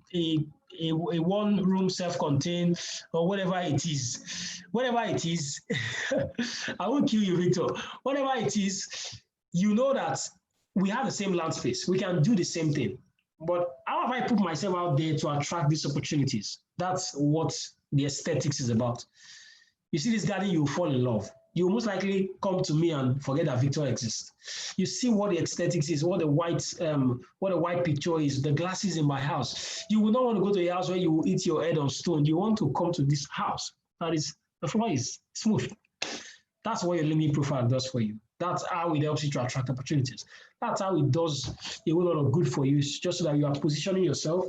one room self-contained or whatever it is. Whatever it is, I won't kill you, Victor. Whatever it is, you know that we have the same land space. We can do the same thing. But how have I put myself out there to attract these opportunities? That's what the aesthetics is about. You see this garden, you fall in love. You most likely come to me and forget that Victor exists. You see what the aesthetics is, what the white picture is, the glasses in my house. You will not want to go to a house where you will eat your head on stone. You want to come to this house that is the floor is smooth. That's what your LinkedIn profile does for you. That's how it helps you to attract opportunities. That's how it does a whole lot of good for you. It's just so that you are positioning yourself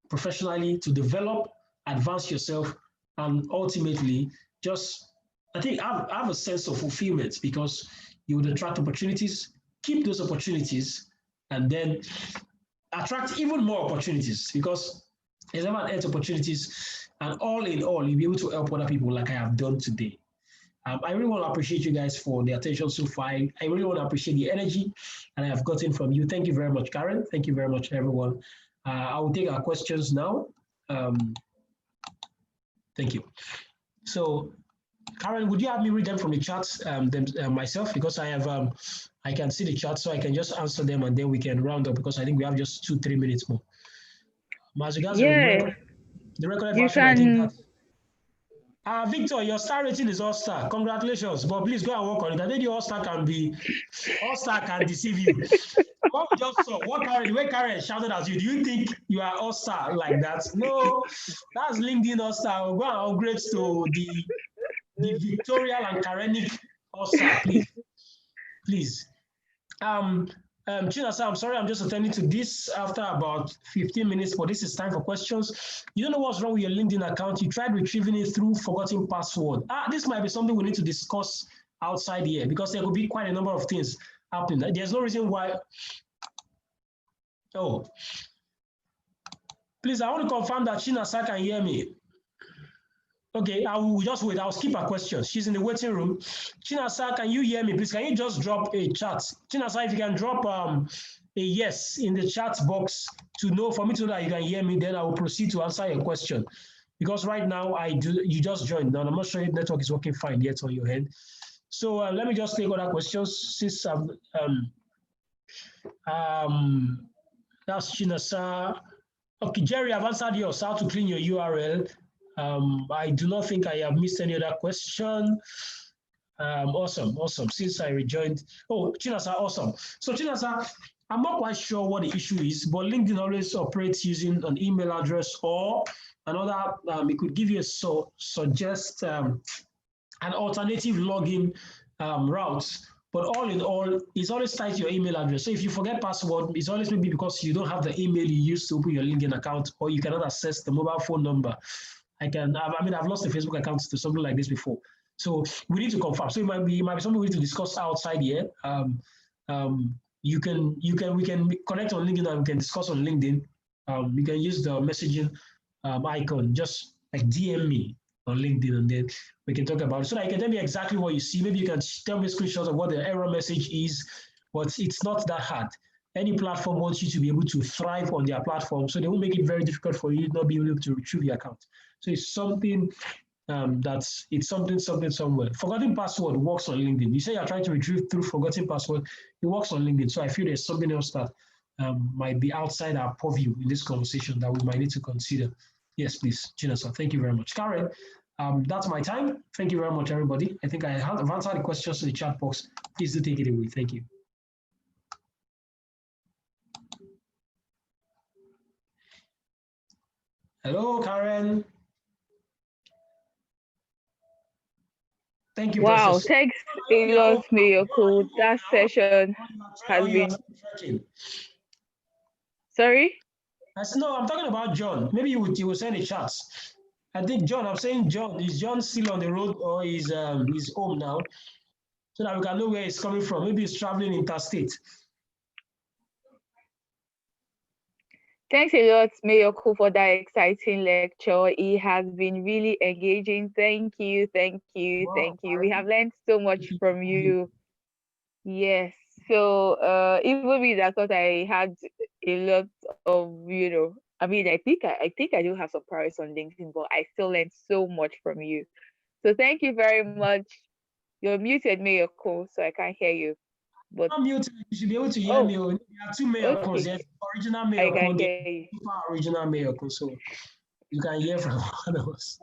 professionally to develop, advance yourself, and ultimately just, I think, have a sense of fulfillment because you would attract opportunities, keep those opportunities, and then attract even more opportunities because there's never an end to opportunities. And all in all, you'll be able to help other people like I have done today. I really want to appreciate you guys for the attention so far. I really want to appreciate the energy that I have gotten from you. Thank you very much, Karen. Thank you very much, everyone. I will take our questions now. Thank you. So, Karen, would you have me read them from the chat myself? Because I have, I can see the chat, so I can just answer them and then we can round up because I think we have just 2-3 minutes more. As regards Yeah, the record you version, I think can. that. Victor, your star rating is all-star. Congratulations, but please go and work on it. I think the all-star can deceive you. What we just saw, the way Karen shouted at you, do you think you are all-star like that? No, that's LinkedIn all-star. We'll go and upgrade to the Victorial and Karenic all-star, please. Please. Chinasa, I'm sorry, I'm just attending to this after about 15 minutes, but this is time for questions. You don't know what's wrong with your LinkedIn account. You tried retrieving it through forgotten password. This might be something we need to discuss outside here because there could be quite a number of things happening. There's no reason why. Oh, please, I want to confirm that Chinasa can hear me. Okay, I will just wait. I'll skip her question. She's in the waiting room. Chinasa, can you hear me? Please, can you just drop a chat? Chinasa, if you can drop a yes in the chat box for me to know that you can hear me, then I will proceed to answer your question. Because right now you just joined, and I'm not sure if network is working fine yet on your end. So let me just take other questions since that's Chinasa. Okay, Jerry, I've answered yours. How to clean your URL. I do not think I have missed any other question. Awesome. Since I rejoined, Chinasa, awesome. So Chinasa, I'm not quite sure what the issue is, but LinkedIn always operates using an email address or another. It could give you suggest an alternative login route. But all in all, it's always tied to your email address. So if you forget password, it's always maybe because you don't have the email you used to open your LinkedIn account, or you cannot access the mobile phone number. I've lost a Facebook account to something like this before. So we need to confirm. So it might be something we need to discuss outside here. We can connect on LinkedIn and we can discuss on LinkedIn. You can use the messaging icon, just like DM me on LinkedIn, and then we can talk about it. So that you can tell me exactly what you see. Maybe you can tell me screenshots of what the error message is, but it's not that hard. Any platform wants you to be able to thrive on their platform, so they will make it very difficult for you not be able to retrieve your account. So it's something something somewhere. Forgotten password works on LinkedIn. You say you're trying to retrieve through forgotten password, it works on LinkedIn. So I feel there's something else that might be outside our purview in this conversation that we might need to consider. Yes, please, Chinasa. Thank you very much. Karen, that's my time. Thank you very much, everybody. I think I have answered the questions in the chat box. Please do take it away. Thank you. Hello, Karen. Thank you, Wow, Precious. thanks a lot, Mayokun. That session has been. Sorry? I said, no, I'm talking about John. Maybe you will send a chat. I think John, I'm saying John. Is John still on the road or is home now? So that we can know where he's coming from. Maybe he's traveling interstate. Thanks a lot, Mayokun, for that exciting lecture. It has been really engaging. Thank you. Wow, We have learned so much from you. Yes. So even with that, thought I had a lot of, I mean, I think I do have some priors on LinkedIn, but I still learned so much from you. So thank you very much. You're muted, Mayokun, so I can't hear you. But I'm muted. You should be able to hear oh, me. There are two Mayokons. okay, There's original I can Mayokun, there's hear you. super original Mayokun. So you can hear from one of us.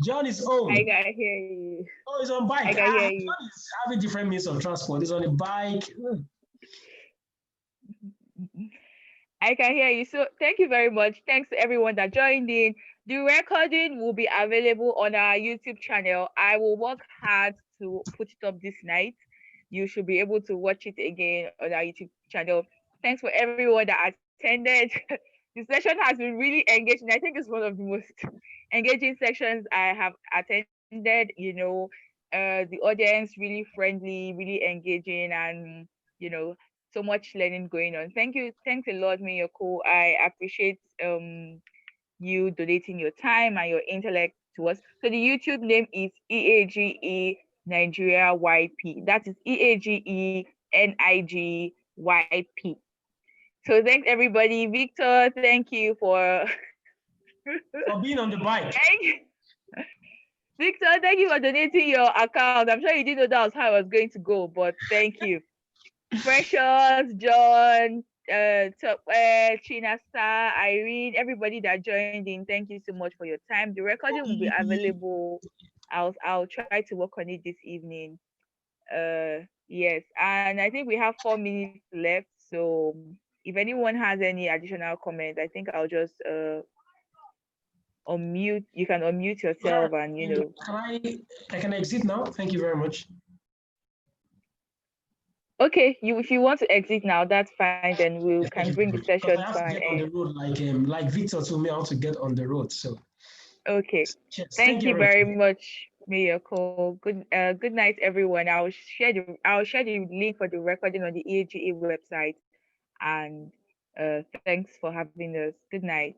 John is home. I can hear you. Oh, he's on I bike. can hear you. John is having different means of transport. He's on a bike. I can hear you. So thank you very much. Thanks to everyone that joined in. The recording will be available on our YouTube channel. I will work hard to put it up this night. You should be able to watch it again on our YouTube channel. Thanks for everyone that attended. The session has been really engaging. I think it's one of the most engaging sessions I have attended. The audience really friendly, really engaging, and so much learning going on. Thanks a lot, Miyoko. I appreciate you donating your time and your intellect to us. So the YouTube name is EAGE Nigeria YP. That is EAGE NIGYP. So thanks everybody. Victor, thank you for being on the bike. Victor, thank you for donating your account. I'm sure you didn't know that was how I was going to go, but thank you. Precious, John, China Star, Irene, everybody that joined in, thank you so much for your time. The recording will be available. I'll try to work on it this evening. Yes, and I think we have 4 minutes left. So if anyone has any additional comment, I think I'll just unmute. You can unmute yourself and I can exit now. Thank you very much. Okay, if you want to exit now, that's fine. Then we can bring the session I have to to an get on the end. road, like Victor told me how to get on the road. So okay, cheers. thank you very much, Mayokun. Good night, everyone. I'll share the link for the recording on the EAGA website. And thanks for having us. Good night.